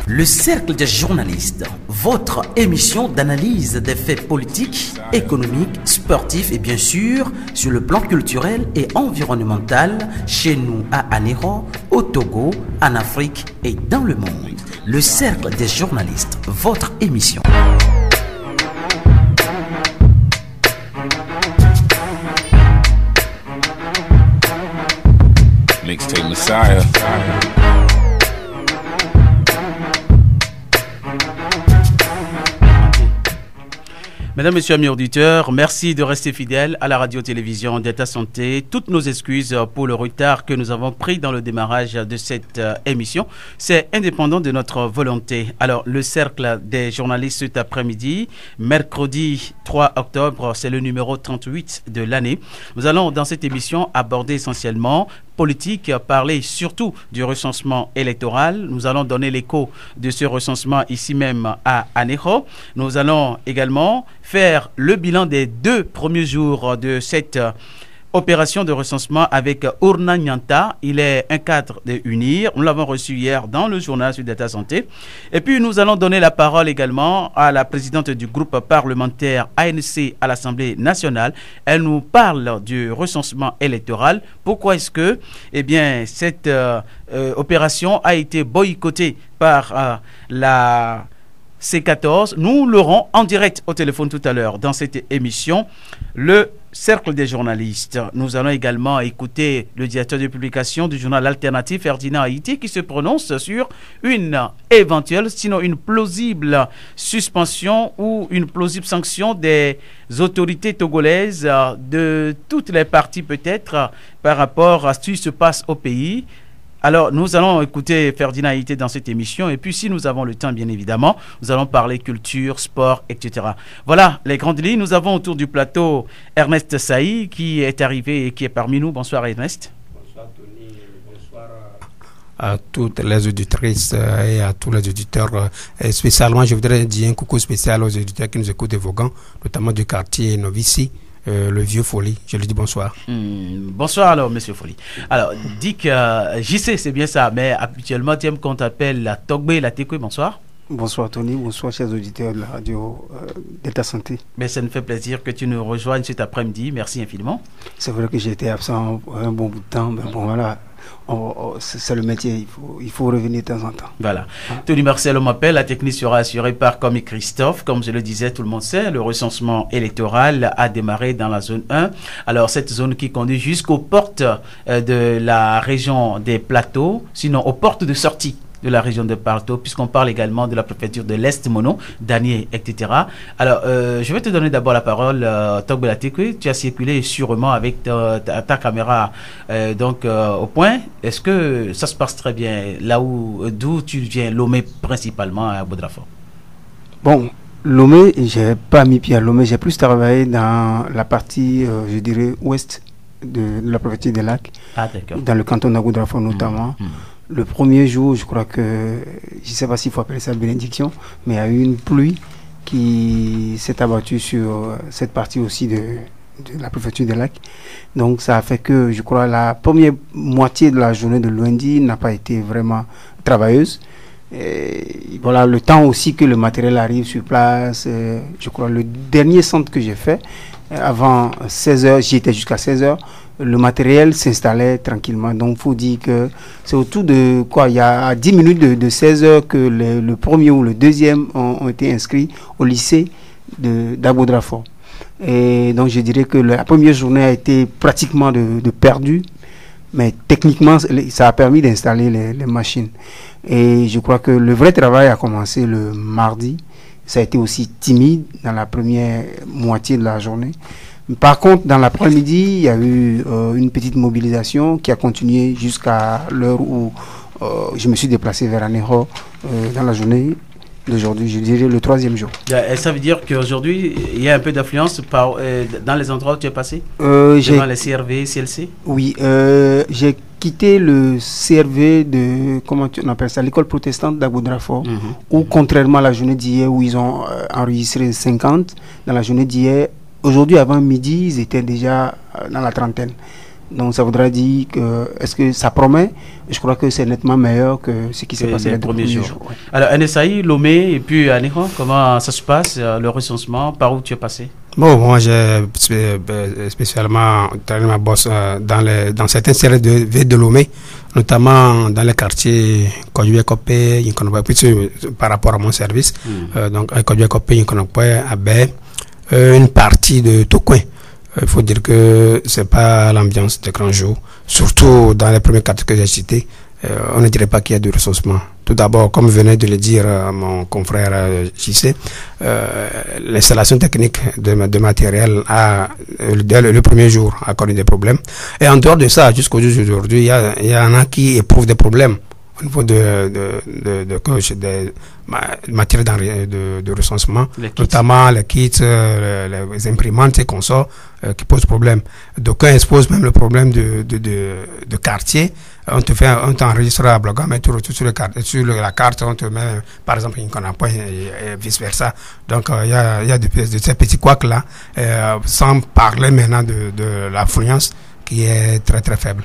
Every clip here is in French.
Le Cercle des journalistes, votre émission d'analyse des faits politiques, économiques, sportifs et bien sûr sur le plan culturel et environnemental chez nous à Anéro, au Togo, en Afrique et dans le monde. Le Cercle des journalistes, votre émission. Mixtape Messiah. Mesdames, Messieurs, amis auditeurs, merci de rester fidèles à la radio-télévision d'État Santé. Toutes nos excuses pour le retard que nous avons pris dans le démarrage de cette émission. C'est indépendant de notre volonté. Alors, le cercle des journalistes cet après-midi, mercredi 3 octobre, c'est le numéro 38 de l'année. Nous allons, dans cette émission, aborder essentiellement politique, parler surtout du recensement électoral. Nous allons donner l'écho de ce recensement ici même à Anéro. Nous allons également faire le bilan des 2 premiers jours de cette opération de recensement avec Ourna Nyanta. Il est un cadre de UNIR. Nous l'avons reçu hier dans le journal sur d'État Santé. Et puis nous allons donner la parole également à la présidente du groupe parlementaire ANC à l'Assemblée nationale. Elle nous parle du recensement électoral. Pourquoi est-ce que cette opération a été boycottée par la C14? Nous l'aurons en direct au téléphone tout à l'heure dans cette émission, le Cercle des journalistes. Nous allons également écouter le directeur de publication du journal alternatif, Ferdinand Haïti, qui se prononce sur une éventuelle, sinon une plausible suspension ou une plausible sanction des autorités togolaises de toutes les parties peut-être par rapport à ce qui se passe au pays. Alors, nous allons écouter Ferdinand Haïti dans cette émission et puis si nous avons le temps, bien évidemment, nous allons parler culture, sport, etc. Voilà les grandes lignes. Nous avons autour du plateau Ernest Saï qui est arrivé et qui est parmi nous. Bonsoir Ernest. Bonsoir Tony, bonsoir à toutes les auditrices et à tous les auditeurs. Et spécialement, je voudrais dire un coucou spécial aux auditeurs qui nous écoutent de Vaughan, notamment du quartier Novici. Le vieux Folie, je lui dis bonsoir. Bonsoir alors, monsieur Folie. Alors, Dick, JC, c'est bien ça, mais habituellement, tu aimes qu'on t'appelle la Togbé, la Tekwe, bonsoir. Bonsoir Tony, bonsoir chers auditeurs de la radio d'État Santé. Mais ça nous fait plaisir que tu nous rejoignes cet après-midi, merci infiniment. C'est vrai que j'ai été absent un bon bout de temps, mais bon voilà. C'est le métier, il faut revenir de temps en temps. Voilà. Tony Marcel, on m'appelle. La technique sera assurée par Comi Christophe. Comme je le disais, tout le monde sait, le recensement électoral a démarré dans la zone 1. Alors, cette zone qui conduit jusqu'aux portes de la région des Plateaux, sinon aux portes de sortie de la région de Plateau, puisqu'on parle également de la préfecture de l'Est, Mono, Danier, etc. Alors, je vais te donner d'abord la parole, Togbe Latekwe. Tu as circulé sûrement avec ta caméra au point. Est-ce que ça se passe très bien là d'où tu viens, Lomé principalement à Bodrafort? Bon, Lomé, j'ai pas mis pied à Lomé, j'ai plus travaillé dans la partie, je dirais, ouest de la préfecture des Lacs, dans le canton d'Abodrafort notamment. Le premier jour, je crois que, je ne sais pas s'il faut appeler ça bénédiction, mais il y a eu une pluie qui s'est abattue sur cette partie aussi de la préfecture des Lacs. Donc ça a fait que, je crois, la première moitié de la journée de lundi n'a pas été vraiment travailleuse. Et voilà, le temps aussi que le matériel arrive sur place. Je crois le dernier centre que j'ai fait, avant 16h, j'y étais jusqu'à 16h. Le matériel s'installait tranquillement. Donc, il faut dire que c'est autour de quoi? Il y a 10 minutes de 16 heures que le premier ou le deuxième ont été inscrits au lycée d'Abodrafort. Et donc, je dirais que la première journée a été pratiquement de perdu. Mais techniquement, ça a permis d'installer les machines. Et je crois que le vrai travail a commencé le mardi. Ça a été aussi timide dans la première moitié de la journée. Par contre, dans l'après-midi, il y a eu une petite mobilisation qui a continué jusqu'à l'heure où je me suis déplacé vers Anéro dans la journée d'aujourd'hui, je dirais le 3e jour. Et ça veut dire qu'aujourd'hui, il y a un peu d'affluence dans les endroits où tu es passé? Dans les CRV, CLC? Oui, j'ai quitté le CRV de, comment on appelle ça, l'école protestante d'Abodrafort, où contrairement à la journée d'hier où ils ont enregistré 50, dans la journée d'hier, aujourd'hui avant midi, ils étaient déjà dans la trentaine. Donc ça voudrait dire que, est-ce que ça promet? Je crois que c'est nettement meilleur que ce qui s'est passé les premiers jours. Ouais. Alors, Anesaï, Lomé et puis Anéron, comment ça se passe, le recensement, par où tu es passé? Bon, moi j'ai spécialement travaillé ma bosse dans certains services de ville de Lomé, notamment dans les quartiers Kodjoué-Kopé, par rapport à mon service. Donc, Kodjoué-Kopé, Abé, une partie de Tokoin. Il faut dire que c'est pas l'ambiance de grand jour, surtout dans les premiers quartiers que j'ai cités. On ne dirait pas qu'il y a du recensement. Tout d'abord, comme venait de le dire mon confrère JC, l'installation technique de matériel le premier jour a connu des problèmes. Et en dehors de ça, jusqu'au jour d'aujourd'hui, il y en a qui éprouvent des problèmes au niveau de matière de recensement, notamment les kits, les imprimantes et consorts qui posent problème. D'aucuns exposent même le problème de quartier. On t'enregistre à Bloga, mais tu retrouves sur la carte, on te met par exemple une point et vice versa. Donc il y a de ces petits couacs là, sans parler maintenant de l'affluence qui est très très faible.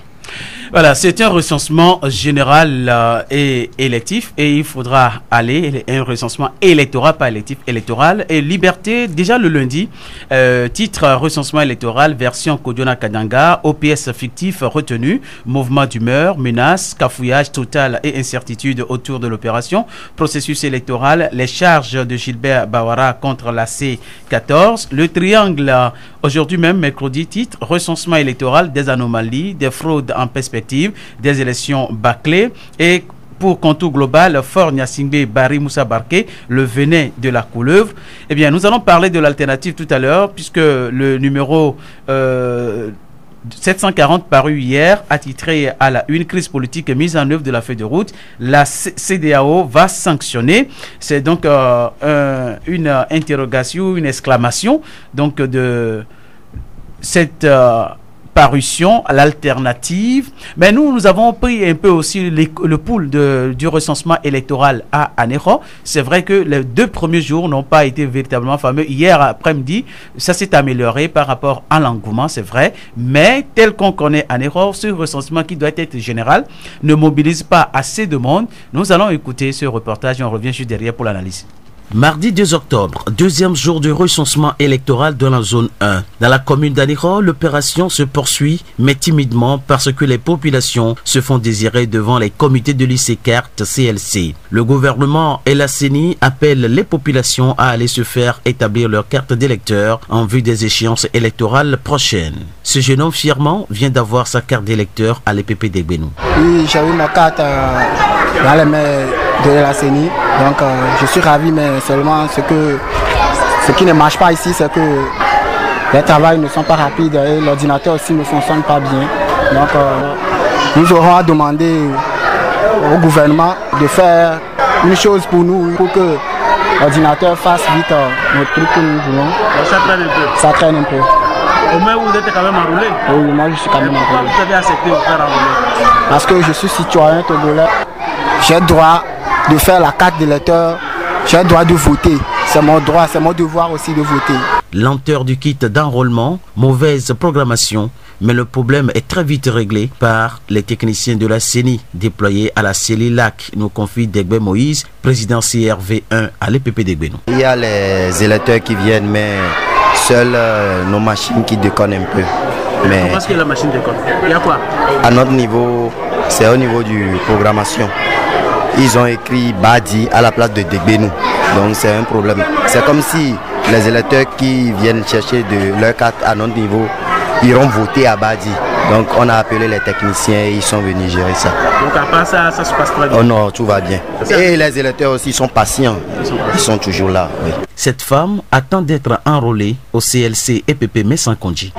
Voilà, c'est un recensement général et électif, et il faudra aller, un recensement électoral, pas électif, électoral, et Liberté, déjà le lundi, titre recensement électoral, version Kodiona Kadanga, OPS fictif retenu, mouvement d'humeur, menaces, cafouillage total et incertitude autour de l'opération, processus électoral, les charges de Gilbert Bawara contre la C14, le triangle, aujourd'hui même, mercredi, titre recensement électoral, des anomalies, des fraudes en perspective, des élections bâclées, et pour contour global, Fort Nyasingbe Barry Moussa Barké, le venin de la couleuvre. Eh bien, nous allons parler de l'alternative tout à l'heure, puisque le numéro 740 paru hier, attitré à la une crise politique mise en œuvre de la feuille de route, la CEDEAO va sanctionner. C'est donc une interrogation, une exclamation donc de cette parution à l'alternative. Mais nous avons pris un peu aussi le pouls du recensement électoral à Anéro. C'est vrai que les 2 premiers jours n'ont pas été véritablement fameux. Hier après-midi, ça s'est amélioré par rapport à l'engouement, c'est vrai. Mais tel qu'on connaît Anéro, ce recensement qui doit être général ne mobilise pas assez de monde. Nous allons écouter ce reportage et on revient juste derrière pour l'analyse. Mardi 2 octobre, deuxième jour du recensement électoral dans la zone 1. Dans la commune d'Anéro, l'opération se poursuit, mais timidement parce que les populations se font désirer devant les comités de lycée carte CLC. Le gouvernement et la CENI appellent les populations à aller se faire établir leur carte d'électeur en vue des échéances électorales prochaines. Ce jeune homme fièrement vient d'avoir sa carte d'électeur à l'EPP d'Egbenou. Oui, j'ai eu ma carte dans les mains de la CENI, donc je suis ravi, mais seulement ce qui ne marche pas ici, c'est que les travaux ne sont pas rapides et l'ordinateur aussi ne fonctionne pas bien. Donc nous aurons à demander au gouvernement de faire une chose pour nous, pour que l'ordinateur fasse vite notre truc que nous voulons. Ça traîne un peu. Ça traîne un peu. Au moins vous êtes quand même enrôlé. Oui, moi je suis quand même enrôlé. Pourquoi vous avez accepté de faire enrôler? Parce que je suis citoyen togolais. J'ai le droit de faire la carte d'électeur, j'ai le droit de voter. C'est mon droit, c'est mon devoir aussi de voter. Lenteur du kit d'enrôlement, mauvaise programmation, mais le problème est très vite réglé par les techniciens de la CENI déployés à la CELILAC, nous confie Degbe Moïse, président CRV1 à l'EPP d'Egbenou. Il y a les électeurs qui viennent, mais seules nos machines qui déconnent un peu. Mais comment est-ce que la machine déconne? Il y a quoi? À notre niveau, c'est au niveau du programmation. Ils ont écrit Badi à la place de Degbenou. Donc c'est un problème. C'est comme si les électeurs qui viennent chercher de leur carte à notre niveau iront voter à Badi. Donc on a appelé les techniciens et ils sont venus gérer ça. Donc à part ça, ça se passe très bien? Oh non, tout va bien. Et les électeurs aussi sont patients. Ils sont toujours là. Oui. Cette femme attend d'être enrôlée au CLC EPP Messankonji.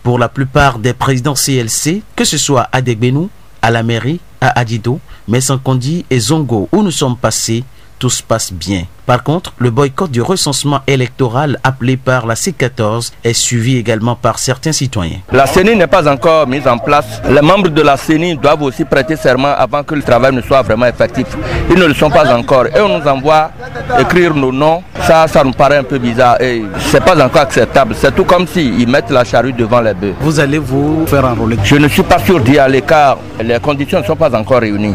Pour la plupart des présidents CLC, que ce soit à Degbenou, à la mairie, à Adido, Messankonji et Zongo, où nous sommes passés, tout se passe bien. Par contre, le boycott du recensement électoral appelé par la C14 est suivi également par certains citoyens. La CENI n'est pas encore mise en place. Les membres de la CENI doivent aussi prêter serment avant que le travail ne soit vraiment effectif. Ils ne le sont pas encore. Et on nous envoie écrire nos noms. Ça nous paraît un peu bizarre et c'est pas encore acceptable. C'est tout comme s'ils mettent la charrue devant les bœufs. Vous allez vous faire enrôler? Je ne suis pas sûr d'y aller car les conditions ne sont pas encore réunies.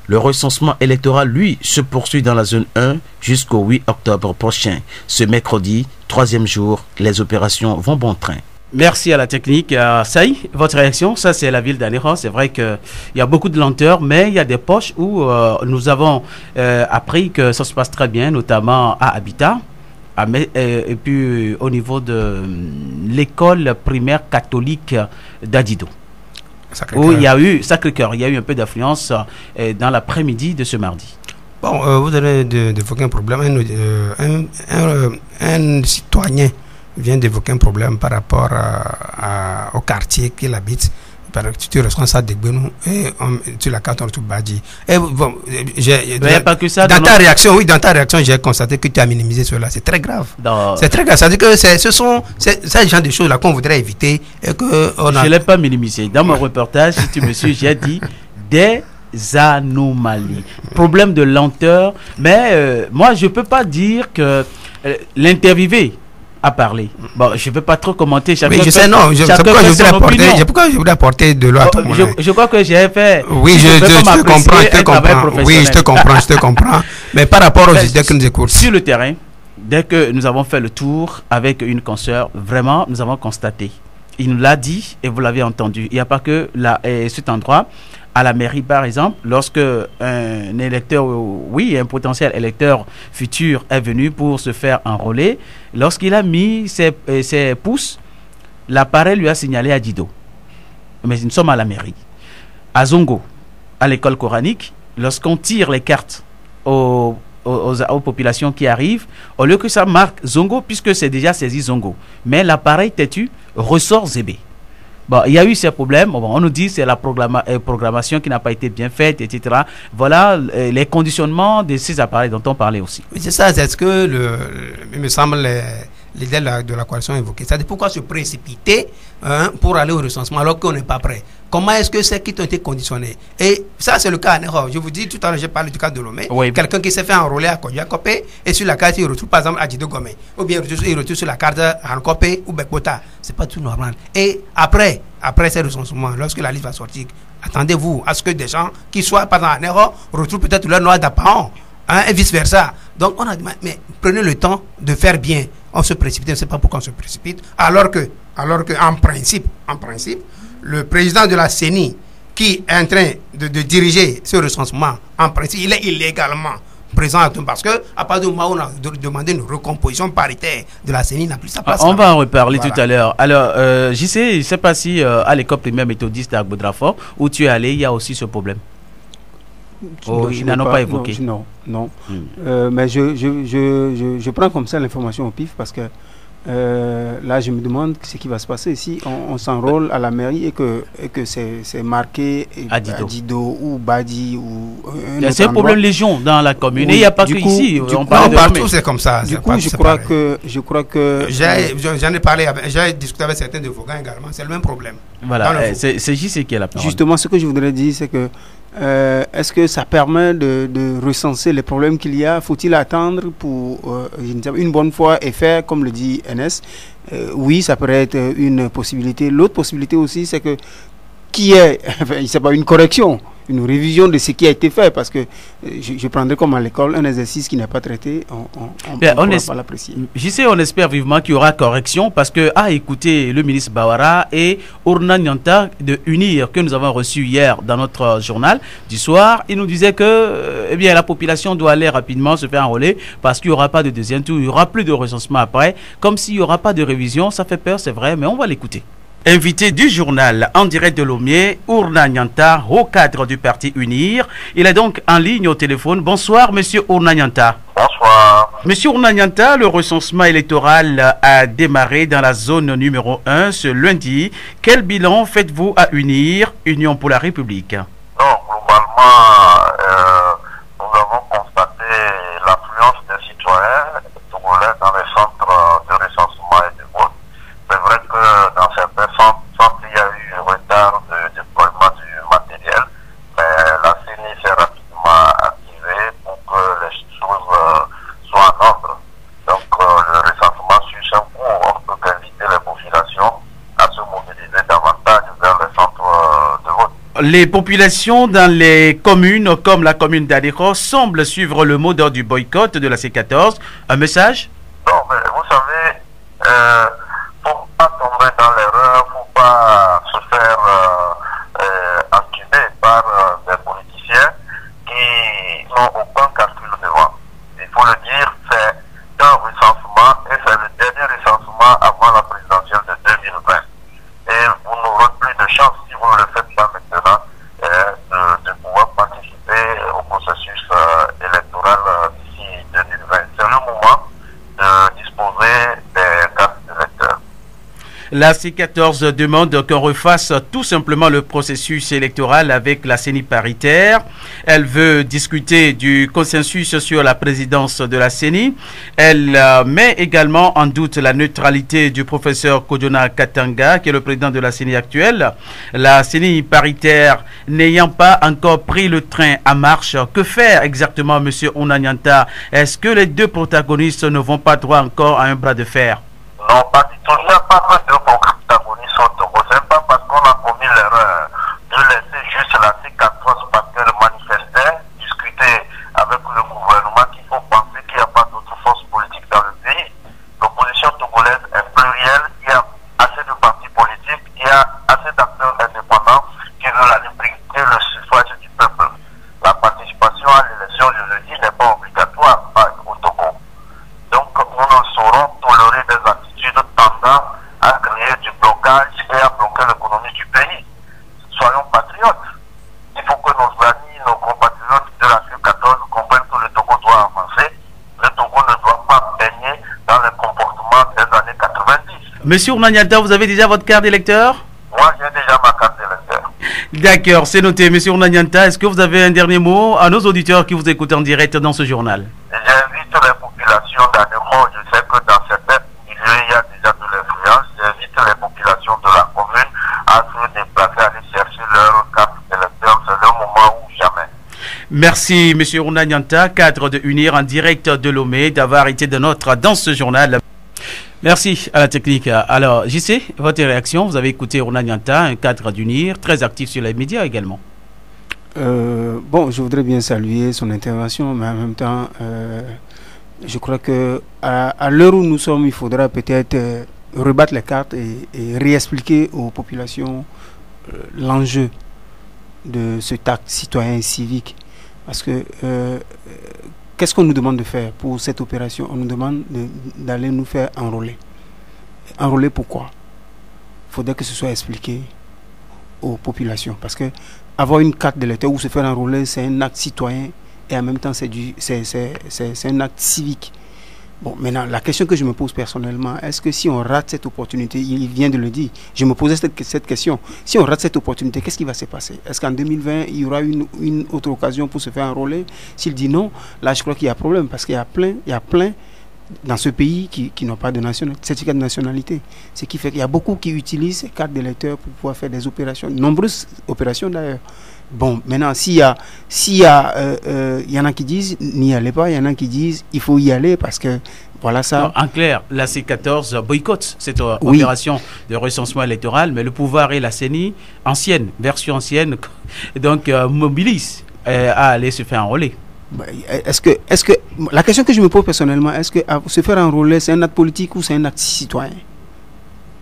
Le recensement électoral, lui, se poursuit dans la zone 1 jusqu'au 8 octobre prochain. Ce mercredi, 3e jour, les opérations vont bon train. Merci à la technique. Saï, votre réaction? Ça, c'est la ville d'Anéran. C'est vrai qu'il y a beaucoup de lenteur, mais il y a des poches où nous avons appris que ça se passe très bien, notamment à Habitat. Et puis au niveau de l'école primaire catholique d'Adido. Où il y a eu Sacré-Cœur, il y a eu un peu d'affluence dans l'après-midi de ce mardi. Bon, vous allez d'évoquer un problème. Un citoyen vient d'évoquer un problème par rapport au quartier qu'il habite. Tu es responsable de Gbenou et sur la carte on retrouve Badji. Et bon, pas que ça, dans ta réaction, j'ai constaté que tu as minimisé cela. C'est très grave. C'est très grave. C'est-à-dire que ce sont ces genre de choses-là qu'on voudrait éviter. Et que je ne l'ai pas minimisé. Dans mon reportage, si tu me suis, j'ai dit des anomalies. Problème de lenteur. Mais moi, je ne peux pas dire que l'interviewé à parler. Bon, je ne veux pas trop commenter. Oui, je sais, non. C'est pourquoi je voudrais apporter de l'eau à ton moulin. Je crois que j'ai fait. Oui, je te comprends. Oui, je te comprends. Mais par rapport aux idées que nous écoutons. Sur le terrain, dès que nous avons fait le tour avec une consoeur, vraiment, nous avons constaté. Il nous l'a dit et vous l'avez entendu. Il n'y a pas que cet endroit. À la mairie, par exemple, lorsque un électeur, un potentiel électeur futur est venu pour se faire enrôler, lorsqu'il a mis ses pouces, l'appareil lui a signalé à Dido. Mais nous sommes à la mairie. À Zongo, à l'école coranique, lorsqu'on tire les cartes aux populations qui arrivent, au lieu que ça marque Zongo, puisque c'est déjà saisi Zongo, mais l'appareil têtu ressort Zébé. Bon, il y a eu ces problèmes. Bon, on nous dit que c'est la programmation qui n'a pas été bien faite, etc. Voilà les conditionnements de ces appareils dont on parlait aussi. Oui, c'est ça. C'est ce que il me semble l'idée de la coalition évoquée. C'est-à-dire pourquoi se précipiter pour aller au recensement alors qu'on n'est pas prêt. Comment est-ce que ces kits ont été conditionnés? Et ça, c'est le cas à Néro. Je vous dis, tout à l'heure, j'ai parlé du cas de Lomé. Oui. Quelqu'un qui s'est fait enrôler à Kodjakopé et sur la carte, il retrouve par exemple à Dido Gomé. Ou bien il retrouve sur la carte à Nkopé ou Bekbota. C'est pas tout normal. Et après ces recensements, lorsque la liste va sortir, attendez-vous à ce que des gens qui soient, par exemple à Néro, retrouvent peut-être leur noix d'apparent. Et vice-versa. Donc, on a dit, mais prenez le temps de faire bien. On se précipite, on ne sait pas pourquoi on se précipite. Alors que en principe, le président de la CENI, qui est en train de diriger ce recensement, en principe, il est illégalement présent parce que à partir du moment où on a demandé une recomposition paritaire de la CENI, n'a plus sa place. On va en reparler tout à l'heure. Alors, je ne sais pas si à l'école primaire méthodiste à Agbodrafort, où tu es allé, il y a aussi ce problème. Ils n'en ont pas évoqué. Non. Mais je prends comme ça l'information au pif parce que là, je me demande ce qui va se passer si on s'enrôle à la mairie et que c'est marqué Adido ou Badi ou c'est un problème légion dans la commune. Oui, il n'y a pas que ici. Partout, c'est comme ça. Du coup, je crois que j'en ai parlé, j'ai discuté avec certains de Vaughan également. C'est le même problème. Voilà, c'est JC qui est la parole. Justement, ce que je voudrais dire, c'est que est-ce que ça permet de recenser les problèmes qu'il y a? Faut-il attendre pour une bonne fois et faire comme le dit NS? Oui, ça pourrait être une possibilité. L'autre possibilité aussi, c'est que c'est pas une correction, une révision de ce qui a été fait, parce que je prendrais comme à l'école un exercice qui n'est pas traité, on ne pourra pas l'apprécier. On espère vivement qu'il y aura correction, parce que écoutez, le ministre Bawara et Ourna Nyanta de UNIR que nous avons reçu hier dans notre journal du soir, il nous disait que la population doit aller rapidement se faire enrôler parce qu'il n'y aura pas de deuxième tour, il n'y aura plus de recensement après, comme s'il n'y aura pas de révision. Ça fait peur, c'est vrai, mais on va l'écouter. Invité du journal en direct de Lomé, Ourna Nyanta, haut cadre du parti UNIR. Il est donc en ligne au téléphone. Bonsoir, monsieur Ourna Nyanta. Bonsoir. Monsieur Ounanyanta, le recensement électoral a démarré dans la zone numéro 1 ce lundi. Quel bilan faites-vous à UNIR, Union pour la République? Non, globalement, nous avons constaté l'affluence des citoyens togolais dans les centres de recensement et de vote. C'est vrai que dans certains centres, il y a eu un retard de déploiement du matériel, mais la CENI s'est rapidement activée pour que les choses soient en ordre. Donc le recensement suit son cours. On peut inviter les populations à se mobiliser davantage vers les centres de vote. Les populations dans les communes comme la commune d'Adéro semblent suivre le mot d'ordre du boycott de la C14. Un message? Non, mais vous savez, faut pas tomber dans l'erreur, faut pas se faire encuber par des politiciens qui n'ont aucun calcul devant. Il faut le dire, c'est un recensement et c'est le dernier recensement avant la présidentielle de 2020. Et vous n'aurez plus de chance si vous ne le faites pas maintenant de pouvoir participer au processus électoral d'ici 2020. C'est le moment de disposer des cartes d'électeurs. La C14 demande qu'on refasse tout simplement le processus électoral avec la CENI paritaire. Elle veut discuter du consensus sur la présidence de la CENI. Elle met également en doute la neutralité du professeur Kodjona Katanga, qui est le président de la CENI actuelle. La CENI paritaire n'ayant pas encore pris le train en marche, que faire exactement, M. Ounanyanta? Est-ce que les deux protagonistes ne vont pas droit encore à un bras de fer? Non, pas du tout. Il n'y a pas de protagonistes au Togo. Ce n'est pas parce qu'on a commis l'erreur de laisser juste la C14 parce qu'elle manifestait, discuter avec le gouvernement qu'il faut penser qu'il n'y a pas d'autres forces politiques dans le pays. L'opposition togolaise est plurielle. Il y a assez de partis politiques. Il y a assez d'acteurs indépendants qui veulent la liberté, le suffrage du peuple. La participation à l'élection, je le dis, n'est pas obligatoire au Togo. Donc, nous ne saurons tolérer des attitudes tendant à créer du blocage et à bloquer l'économie du pays. Soyons patriotes. Il faut que nos amis, nos compatriotes de la C14 comprennent que le Togo doit avancer. Le Togo ne doit pas baigner dans les comportements des années 90. Monsieur Ounanyanta, vous avez déjà votre carte d'électeur? Moi, j'ai déjà ma carte d'électeur. D'accord, c'est noté. Monsieur Ounanyanta, est-ce que vous avez un dernier mot à nos auditeurs qui vous écoutent en direct dans ce journal? J'invite les populations d'Adéro. Je sais que dans certains milieux, il y a déjà de l'influence. J'invite les populations de la commune à se déplacer, à aller chercher leur carte d'électeur. C'est le moment ou jamais. Merci, Monsieur Ounanyanta, cadre de UNIR en direct de Lomé, d'avoir été de notre dans ce journal. Merci à la technique. Alors, JC, votre réaction? Vous avez écouté Ounanyanta, un cadre d'UNIR, très actif sur les médias également. Bon, je voudrais bien saluer son intervention, mais en même temps, je crois que à l'heure où nous sommes, il faudra peut-être rebattre les cartes et réexpliquer aux populations l'enjeu de cet acte citoyen et civique. Parce que qu'est-ce qu'on nous demande de faire pour cette opération? On nous demande d'aller nous faire enrôler. Enrôler pourquoi? Il faudrait que ce soit expliqué aux populations. Parce que avoir une carte d'électeur ou se faire enrôler, c'est un acte citoyen et en même temps c'est un acte civique. Bon, maintenant, la question que je me pose personnellement, est-ce que si on rate cette opportunité, il vient de le dire, je me posais cette question, si on rate cette opportunité, qu'est-ce qui va se passer? Est-ce qu'en 2020, il y aura une autre occasion pour se faire enrôler? S'il dit non, là je crois qu'il y a problème, parce qu'il y a plein dans ce pays qui n'ont pas de certificat de nationalité. Ce qui fait qu'il y a beaucoup qui utilisent ces cartes d'électeurs pour pouvoir faire des opérations, nombreuses opérations d'ailleurs. Bon, maintenant, s'il y en a qui disent n'y allez pas, il y en a qui disent il faut y aller parce que voilà ça. Non, en clair, la C14 boycotte cette opération de recensement électoral, mais le pouvoir et la CENI, version ancienne, donc mobilise à aller se faire enrôler. Est-ce que la question que je me pose personnellement, est-ce que se faire enrôler, c'est un acte politique ou c'est un acte citoyen?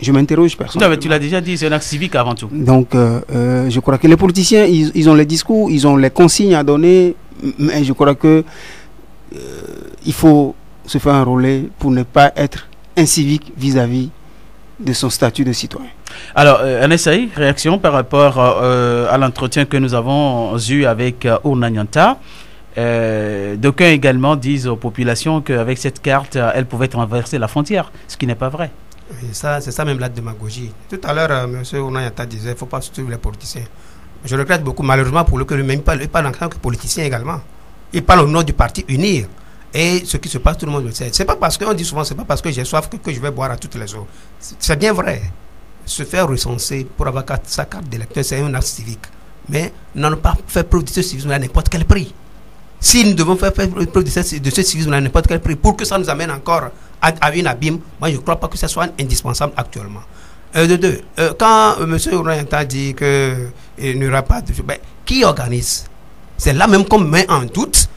Je m'interroge personnellement. Non, mais tu l'as déjà dit, c'est un acte civique avant tout. Donc, je crois que les politiciens, ils ont les discours, ils ont les consignes à donner, mais je crois que il faut se faire enrôler pour ne pas être incivique vis-à-vis de son statut de citoyen. Alors, NSAI, réaction par rapport à l'entretien que nous avons eu avec Ounanyanta. D'aucuns également disent aux populations qu'avec cette carte, elles pouvaient traverser la frontière, ce qui n'est pas vrai. Oui, c'est ça même la démagogie. Tout à l'heure, M. Ounayata disait qu'il ne faut pas suivre les politiciens. Je regrette beaucoup, malheureusement, pour le que lui-même il parle en tant que politicien également. Il parle au nom du parti Unir. Et ce qui se passe, tout le monde le sait. C'est pas parce qu'on dit souvent, c'est pas parce que j'ai soif que je vais boire à toutes les eaux. C'est bien vrai. Se faire recenser pour avoir sa carte d'électeur, c'est un acte civique. Mais n'allons pas faire preuve de ce civisme à n'importe quel prix. Si nous devons faire preuve de ce civisme à n'importe quel prix, pour que ça nous amène encore à une abîme, moi je ne crois pas que ça soit indispensable actuellement. Quand M. Ounayata dit qu'il n'y aura pas de... qui organise? C'est là même qu'on met en doute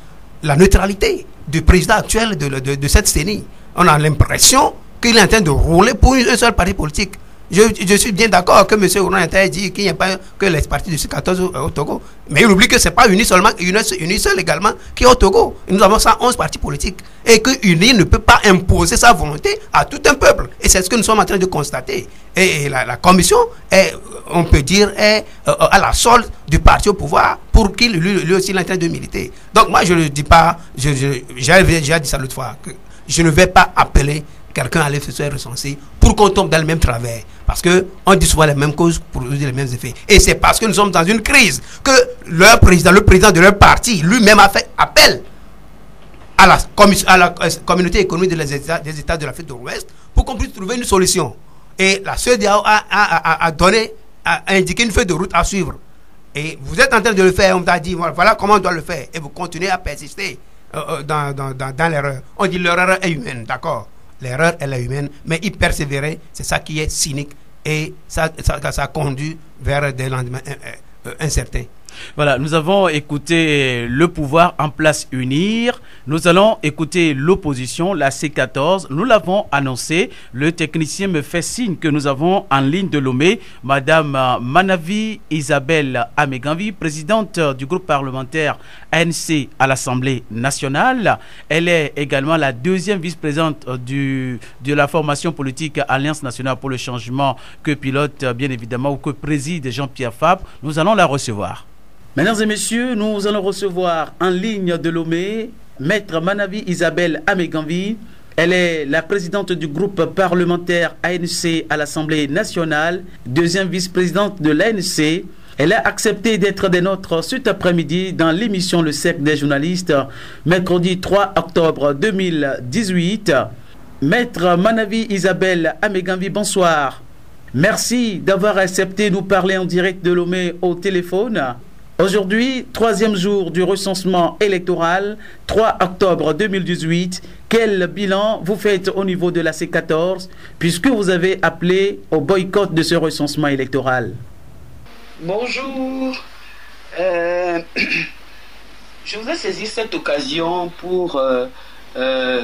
la neutralité du président actuel de cette CENI. On a l'impression qu'il est en train de rouler pour un seul parti politique. Je suis bien d'accord que M. Ounayata dit qu'il n'y a pas que les partis de C14 au Togo. Mais il oublie que ce n'est pas Uni seulement, Uni seul également qui est au Togo. Nous avons 111 partis politiques. Et que Uni ne peut pas imposer sa volonté à tout un peuple. Et c'est ce que nous sommes en train de constater. Et la commission, on peut dire, est à la solde du parti au pouvoir pour qu'il lui aussi est en train de militer. Donc moi je ne dis pas, j'ai déjà dit ça l'autre fois, que je ne vais pas appeler quelqu'un à aller se faire recenser pour qu'on tombe dans le même travers. Parce qu'on dit souvent les mêmes causes pour produire les mêmes effets. Et c'est parce que nous sommes dans une crise que le président de leur parti, lui-même a fait appel à la communauté économique des États de l'Afrique de l'Ouest pour qu'on puisse trouver une solution. Et la CEDEAO a indiqué une feuille de route à suivre. Et vous êtes en train de le faire, on t'a dit, voilà comment on doit le faire. Et vous continuez à persister dans l'erreur. On dit l'erreur est humaine, d'accord. L'erreur, elle est humaine, mais y persévérer, c'est ça qui est cynique et ça conduit vers des lendemains incertains. Voilà, nous avons écouté le pouvoir en place Unir. Nous allons écouter l'opposition, la C14. Nous l'avons annoncé. Le technicien me fait signe que nous avons en ligne de Lomé Madame Manavi Isabelle Ameganvi, présidente du groupe parlementaire ANC à l'Assemblée nationale. Elle est également la deuxième vice-présidente de la formation politique Alliance nationale pour le changement que pilote bien évidemment ou que préside Jean-Pierre Fabre. Nous allons la recevoir. Mesdames et messieurs, nous allons recevoir en ligne de Lomé Maître Manavi Isabelle Ameganvi. Elle est la présidente du groupe parlementaire ANC à l'Assemblée nationale, deuxième vice-présidente de l'ANC. Elle a accepté d'être des nôtres cet après-midi dans l'émission Le Cercle des journalistes, mercredi 3 octobre 2018. Maître Manavi Isabelle Ameganvi, bonsoir. Merci d'avoir accepté de nous parler en direct de Lomé au téléphone. Aujourd'hui, troisième jour du recensement électoral, 3 octobre 2018. Quel bilan vous faites au niveau de la C14 puisque vous avez appelé au boycott de ce recensement électoral? Bonjour. Je voudrais saisir cette occasion pour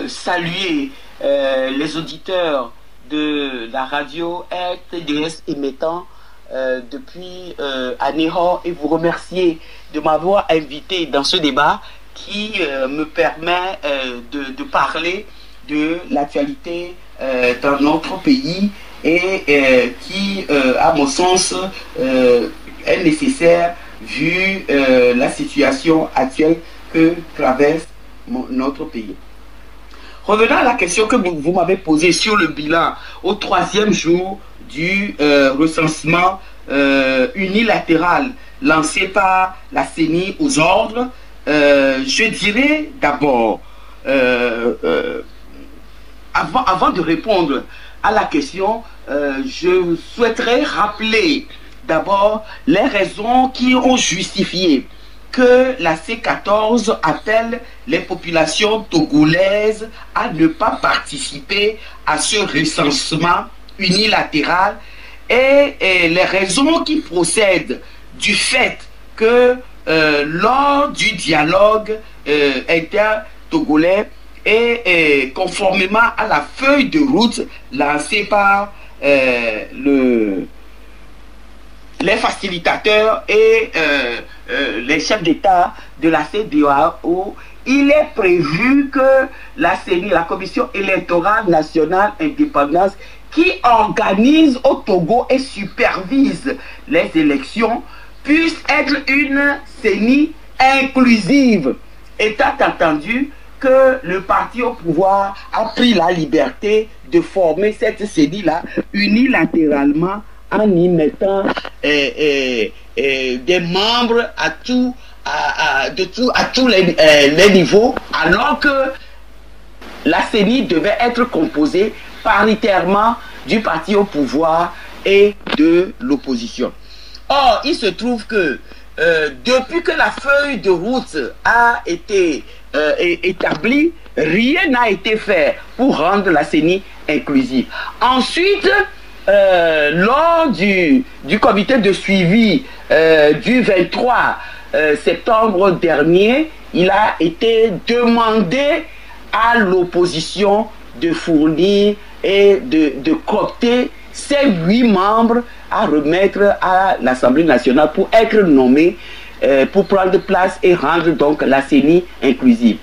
saluer les auditeurs de la radio RTDS émettant depuis Anéhor et vous remercier de m'avoir invité dans ce débat qui me permet de parler de l'actualité dans notre pays et qui, à mon sens, est nécessaire vu la situation actuelle que traverse notre pays. Revenons à la question que vous m'avez posée sur le bilan au troisième jour du recensement unilatéral lancé par la CENI aux ordres. Je dirais d'abord, avant de répondre à la question, je souhaiterais rappeler d'abord les raisons qui ont justifié que la C14 appelle les populations togolaises à ne pas participer à ce recensement unilatéral et les raisons qui procèdent du fait que lors du dialogue inter-togolais et conformément à la feuille de route lancée par les facilitateurs et les chefs d'État de la CEDEAO, il est prévu que la CENI, la Commission électorale nationale indépendante, qui organise au Togo et supervise les élections, puisse être une CENI inclusive. étant entendu que le parti au pouvoir a pris la liberté de former cette CENI-là unilatéralement en y mettant des membres à tous les niveaux, alors que la CENI devait être composée paritairement du parti au pouvoir et de l'opposition. Or, il se trouve que depuis que la feuille de route a été établie, rien n'a été fait pour rendre la CENI inclusive. Ensuite, lors du comité de suivi du 23 septembre dernier, il a été demandé à l'opposition de fournir et de coopter ces 8 membres à remettre à l'Assemblée nationale pour être nommés, pour prendre place et rendre donc la CENI inclusive.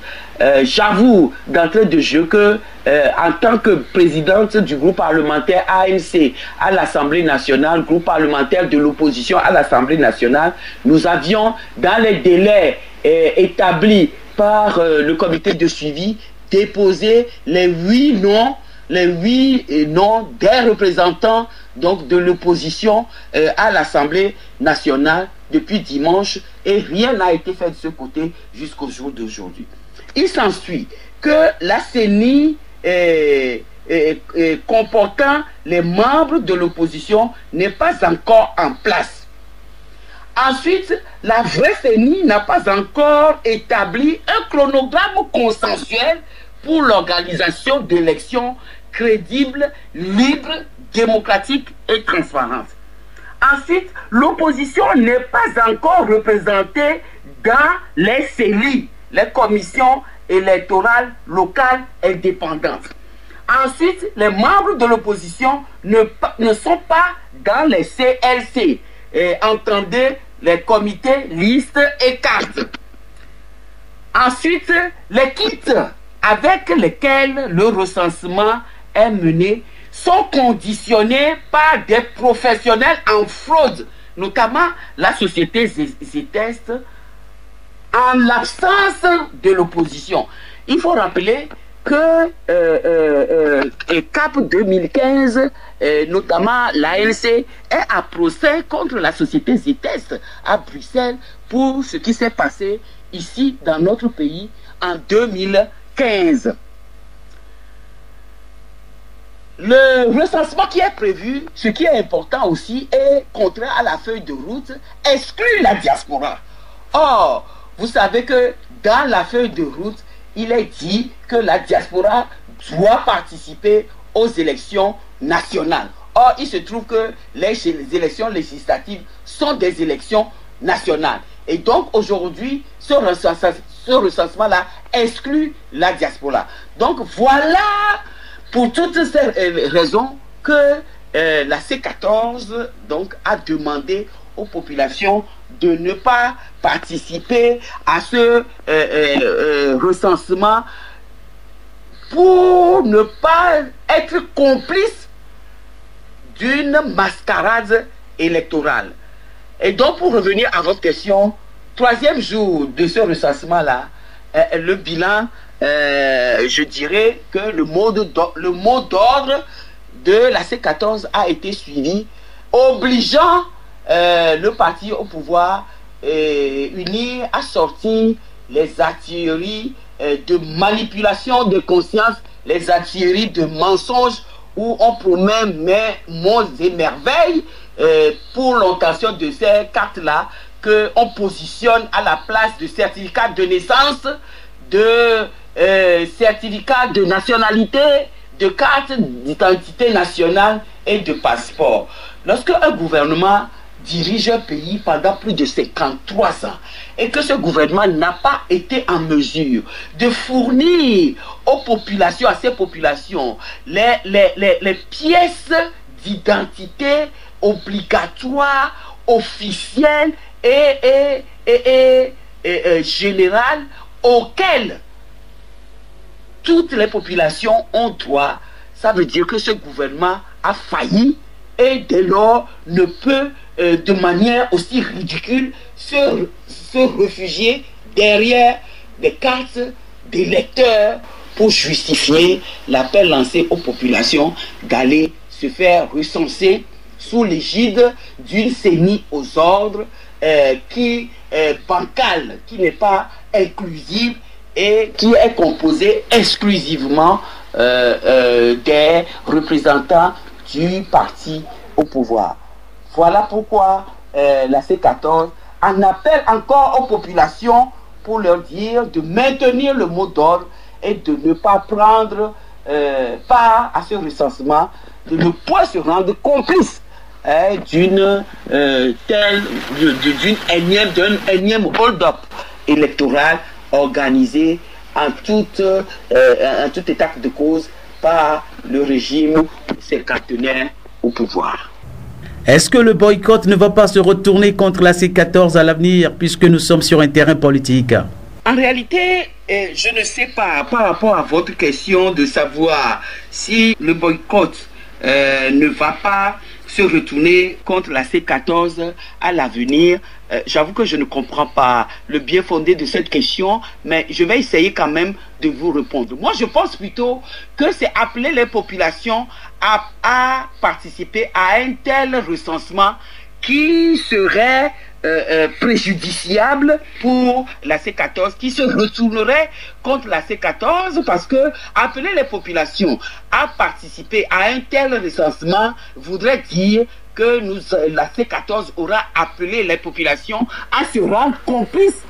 J'avoue d'entrée de jeu que en tant que présidente du groupe parlementaire ANC à l'Assemblée nationale, groupe parlementaire de l'opposition à l'Assemblée nationale, nous avions dans les délais établis par le comité de suivi déposé les 8 noms des représentants donc de l'opposition à l'Assemblée nationale depuis dimanche, et rien n'a été fait de ce côté jusqu'au jour d'aujourd'hui. Il s'ensuit que la CENI comportant les membres de l'opposition n'est pas encore en place. Ensuite, la vraie CENI n'a pas encore établi un chronogramme consensuel pour l'organisation d'élections crédibles, libres, démocratiques et transparentes. Ensuite, l'opposition n'est pas encore représentée dans les CELI, les commissions électorales locales indépendantes. Ensuite, les membres de l'opposition ne sont pas dans les CLC, entendez les comités, listes et cartes. Ensuite, les kits avec lesquels le recensement est mené sont conditionnés par des professionnels en fraude, notamment la société Zetest, en l'absence de l'opposition. Il faut rappeler que CAP 2015, notamment l'ANC, est à procès contre la société Zetest à Bruxelles pour ce qui s'est passé ici dans notre pays en 2015. Le recensement qui est prévu, ce qui est important aussi, est contraire à la feuille de route, exclut la diaspora. Or, vous savez que dans la feuille de route, il est dit que la diaspora doit participer aux élections nationales. Or, il se trouve que les élections législatives sont des élections nationales. Et donc, aujourd'hui, ce recensement-là exclut la diaspora. Donc, voilà pour toutes ces raisons que la C14 donc, a demandé aux populations de ne pas participer à ce recensement pour ne pas être complice d'une mascarade électorale. Et donc, pour revenir à votre question, 3e jour de ce recensement-là, le bilan, je dirais que le mot d'ordre de la C14 a été suivi, obligeant le parti au pouvoir uni à sortir les artilleries de manipulation de conscience, les artilleries de mensonges où on promet monts et merveilles pour l'obtention de ces cartes-là qu'on positionne à la place de certificats de naissance, de certificats de nationalité, de cartes d'identité nationale et de passeport. Lorsque un gouvernement dirige un pays pendant plus de 53 ans et que ce gouvernement n'a pas été en mesure de fournir aux populations, à ces populations, les pièces d'identité obligatoires, officielles et générales auxquelles toutes les populations ont droit, ça veut dire que ce gouvernement a failli et dès lors ne peut de manière aussi ridicule se réfugier derrière des cartes d'électeurs pour justifier l'appel lancé aux populations d'aller se faire recenser sous l'égide d'une CENI aux ordres qui est bancale, qui n'est pas inclusive et qui est composée exclusivement des représentants du parti au pouvoir. Voilà pourquoi la C14 en appelle encore aux populations pour leur dire de maintenir le mot d'ordre et de ne pas prendre part à ce recensement, de ne pas se rendre complice d'un énième hold-up électoral organisé en tout état de cause par le régime, ses partenaires au pouvoir. Est-ce que le boycott ne va pas se retourner contre la C14 à l'avenir puisque nous sommes sur un terrain politique? En réalité, je ne sais pas, par rapport à votre question de savoir si le boycott ne va pas se retourner contre la C14 à l'avenir, j'avoue que je ne comprends pas le bien fondé de cette question, mais je vais essayer quand même de vous répondre. Moi, je pense plutôt que c'est appeler les populations à participer à un tel recensement qui serait préjudiciable pour la C14, qui se retournerait contre la C14, parce que appeler les populations à participer à un tel recensement voudrait dire que la C14 aura appelé les populations à se rendre complices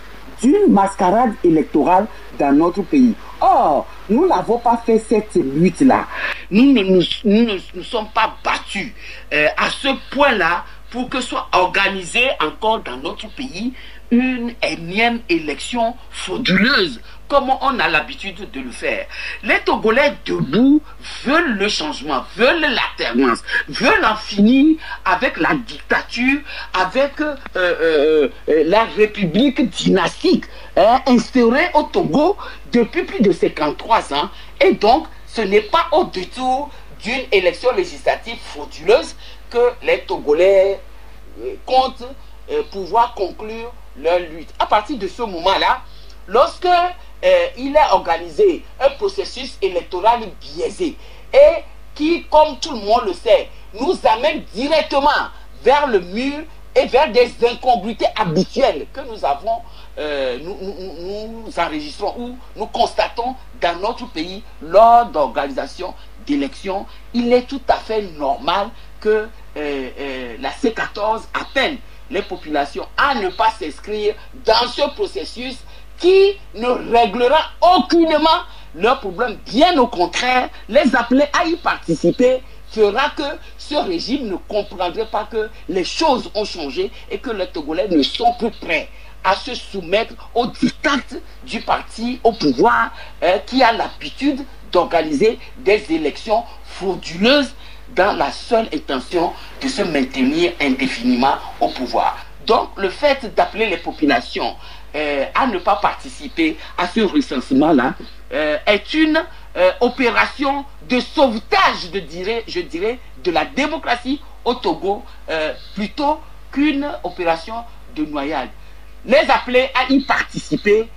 d'une mascarade électorale dans notre pays. Or, nous n'avons pas fait cette lutte-là. Nous ne sommes pas battus à ce point-là pour que soit organisée encore dans notre pays une énième élection frauduleuse, comme on a l'habitude de le faire. Les Togolais debout veulent le changement, veulent l'alternance, veulent en finir avec la dictature, avec la république dynastique instaurée au Togo depuis plus de 53 ans. Et donc, ce n'est pas au détour d'une élection législative frauduleuse que les Togolais comptent pouvoir conclure leur lutte. À partir de ce moment-là, lorsque il est organisé un processus électoral biaisé et qui, comme tout le monde le sait, nous amène directement vers le mur et vers des incongruités habituelles que nous avons, nous enregistrons ou nous constatons dans notre pays lors d'organisation d'élections, il est tout à fait normal que la C14 appelle les populations à ne pas s'inscrire dans ce processus qui ne réglera aucunement leurs problèmes. Bien au contraire, les appeler à y participer fera que ce régime ne comprendrait pas que les choses ont changé et que les Togolais ne sont plus prêts à se soumettre au diktat du parti au pouvoir qui a l'habitude d'organiser des élections frauduleuses dans la seule intention de se maintenir indéfiniment au pouvoir. Donc, le fait d'appeler les populations à ne pas participer à ce recensement-là est une opération de sauvetage, je dirais, de la démocratie au Togo, plutôt qu'une opération de noyade. Les appeler à y participer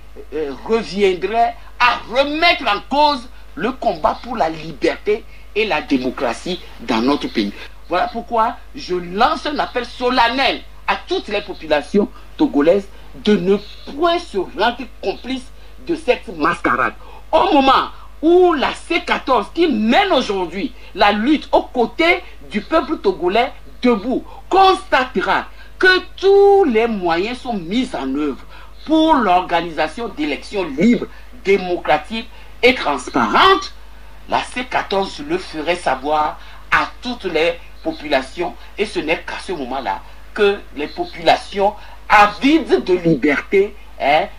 reviendrait à remettre en cause le combat pour la liberté et la démocratie dans notre pays. Voilà pourquoi je lance un appel solennel à toutes les populations togolaises de ne point se rendre complices de cette mascarade. Au moment où la C14 qui mène aujourd'hui la lutte aux côtés du peuple togolais debout constatera que tous les moyens sont mis en œuvre pour l'organisation d'élections libres, démocratiques et transparentes, la C14 le ferait savoir à toutes les populations, et ce n'est qu'à ce moment-là que les populations avides de liberté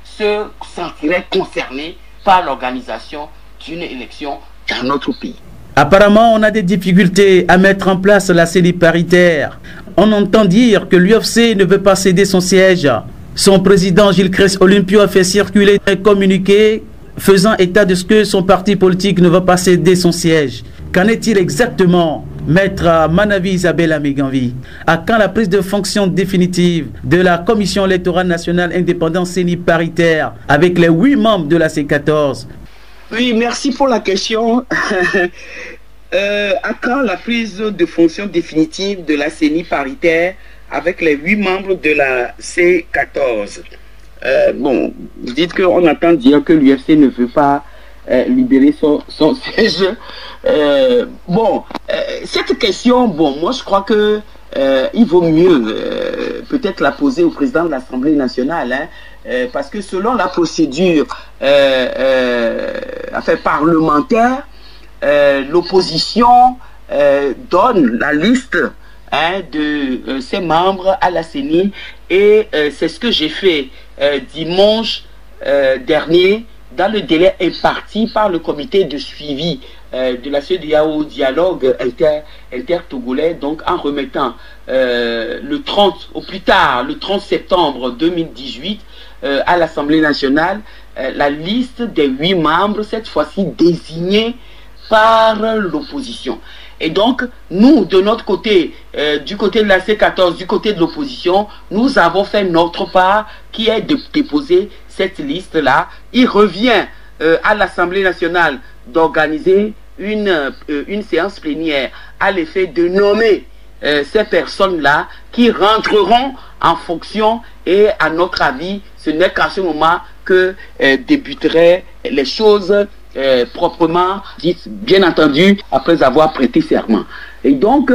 se sentiraient concernées par l'organisation d'une élection dans notre pays. Apparemment, on a des difficultés à mettre en place la CENI paritaire. On entend dire que l'UFC ne veut pas céder son siège. Son président Gilles Kress-Olympio a fait circuler un communiqué faisant état de ce que son parti politique ne va pas céder son siège. Qu'en est-il exactement, Maître Manavi Isabelle Améganvi, à quand la prise de fonction définitive de la Commission électorale nationale indépendante CENI paritaire avec les 8 membres de la C14? Oui, merci pour la question. À quand la prise de fonction définitive de la CENI paritaire avec les 8 membres de la C14? Bon, vous dites qu'on entend dire que l'UFC ne veut pas libérer son siège. Cette question, moi je crois que il vaut mieux peut-être la poser au président de l'Assemblée nationale, parce que selon la procédure parlementaire, l'opposition donne la liste de ses membres à la CENI, et c'est ce que j'ai fait dimanche dernier dans le délai imparti par le comité de suivi de la CEDEAO dialogue inter-togolais, donc en remettant le 30 septembre 2018 à l'Assemblée nationale la liste des 8 membres, cette fois-ci désignés par l'opposition. Et donc, nous, de notre côté, du côté de la C14, du côté de l'opposition, nous avons fait notre part, qui est de déposer cette liste-là. Il revient à l'Assemblée nationale d'organiser une séance plénière à l'effet de nommer ces personnes-là qui rentreront en fonction, et à notre avis, ce n'est qu'à ce moment que débuteraient les choses proprement dites, bien entendu, après avoir prêté serment. Et donc,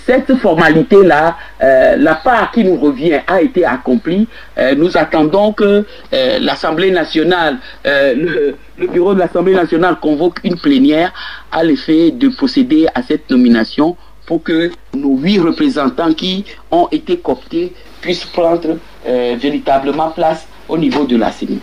cette formalité-là, la part qui nous revient a été accomplie. Nous attendons que l'Assemblée nationale, le bureau de l'Assemblée nationale convoque une plénière à l'effet de procéder à cette nomination pour que nos 8 représentants qui ont été cooptés puissent prendre véritablement place au niveau de la CENI.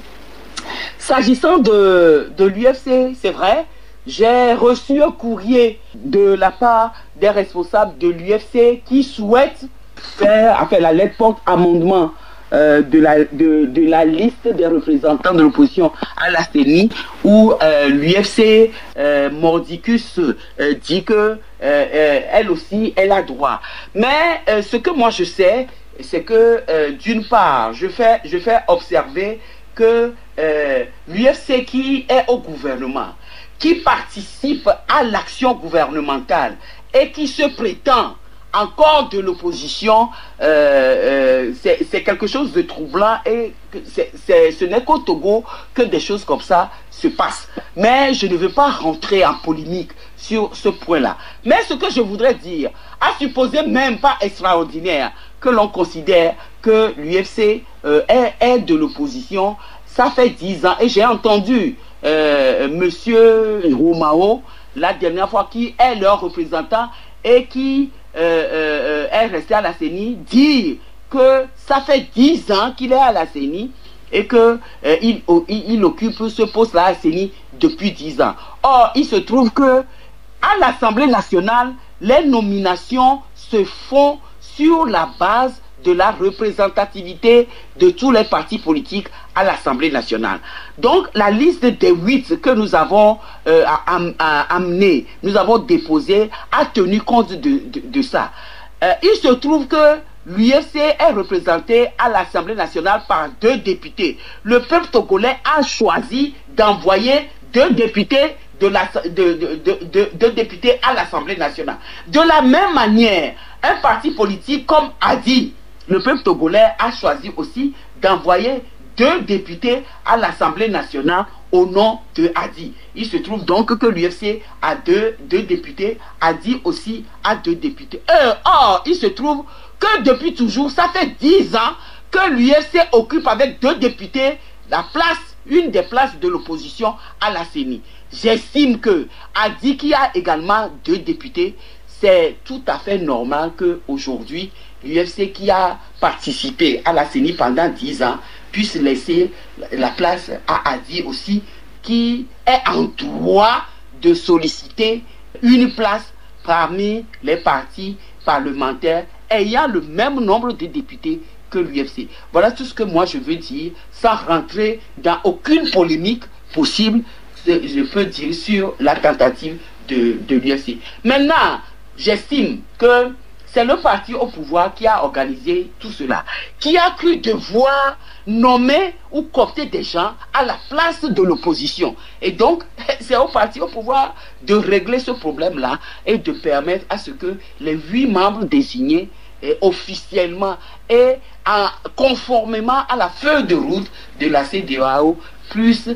S'agissant de l'UFC, c'est vrai, j'ai reçu un courrier de la part des responsables de l'UFC qui souhaitent faire la lettre porte-amendement de la liste des représentants de l'opposition à la CENI, où l'UFC Mordicus dit que elle aussi, elle a droit. Mais ce que moi je sais, c'est que d'une part, je fais observer que l'UFC qui est au gouvernement, qui participe à l'action gouvernementale et qui se prétend encore de l'opposition, c'est quelque chose de troublant, et ce n'est qu'au Togo que des choses comme ça se passent. Mais je ne veux pas rentrer en polémique sur ce point-là. Mais ce que je voudrais dire, à supposer même pas extraordinaire que l'on considère que l'UFC est de l'opposition, ça fait 10 ans, et j'ai entendu Monsieur Romao, la dernière fois, qui est leur représentant et qui est resté à la CENI, dire que ça fait 10 ans qu'il est à la CENI et que il occupe ce poste-là à la CENI depuis 10 ans. Or, il se trouve que à l'Assemblée nationale, les nominations se font sur la base de la représentativité de tous les partis politiques à l'Assemblée nationale. Donc, la liste des 8 que nous avons amené, nous avons déposé, a tenu compte de ça. Il se trouve que l'UFC est représenté à l'Assemblée nationale par 2 députés. Le peuple togolais a choisi d'envoyer 2 députés députés à l'Assemblée nationale. De la même manière, un parti politique comme ADI, le peuple togolais a choisi aussi d'envoyer 2 députés à l'Assemblée nationale au nom de ADI. Il se trouve donc que l'UFC a 2 députés, ADI aussi a 2 députés. Or, il se trouve que depuis toujours, ça fait 10 ans que l'UFC occupe avec 2 députés la place, une des places de l'opposition à la CENI. J'estime que ADI, qui a également 2 députés, c'est tout à fait normal qu'aujourd'hui, l'UFC qui a participé à la CENI pendant 10 ans puisse laisser la place à ADI aussi, qui est en droit de solliciter une place parmi les partis parlementaires ayant le même nombre de députés que l'UFC. Voilà tout ce que moi je veux dire, sans rentrer dans aucune polémique possible, je peux dire, sur la tentative de l'UFC. Maintenant, j'estime que c'est le parti au pouvoir qui a organisé tout cela, qui a cru devoir nommer ou coopter des gens à la place de l'opposition. Et donc, c'est au parti au pouvoir de régler ce problème-là et de permettre à ce que les 8 membres désignés officiellement et conformément à la feuille de route de la CEDEAO puissent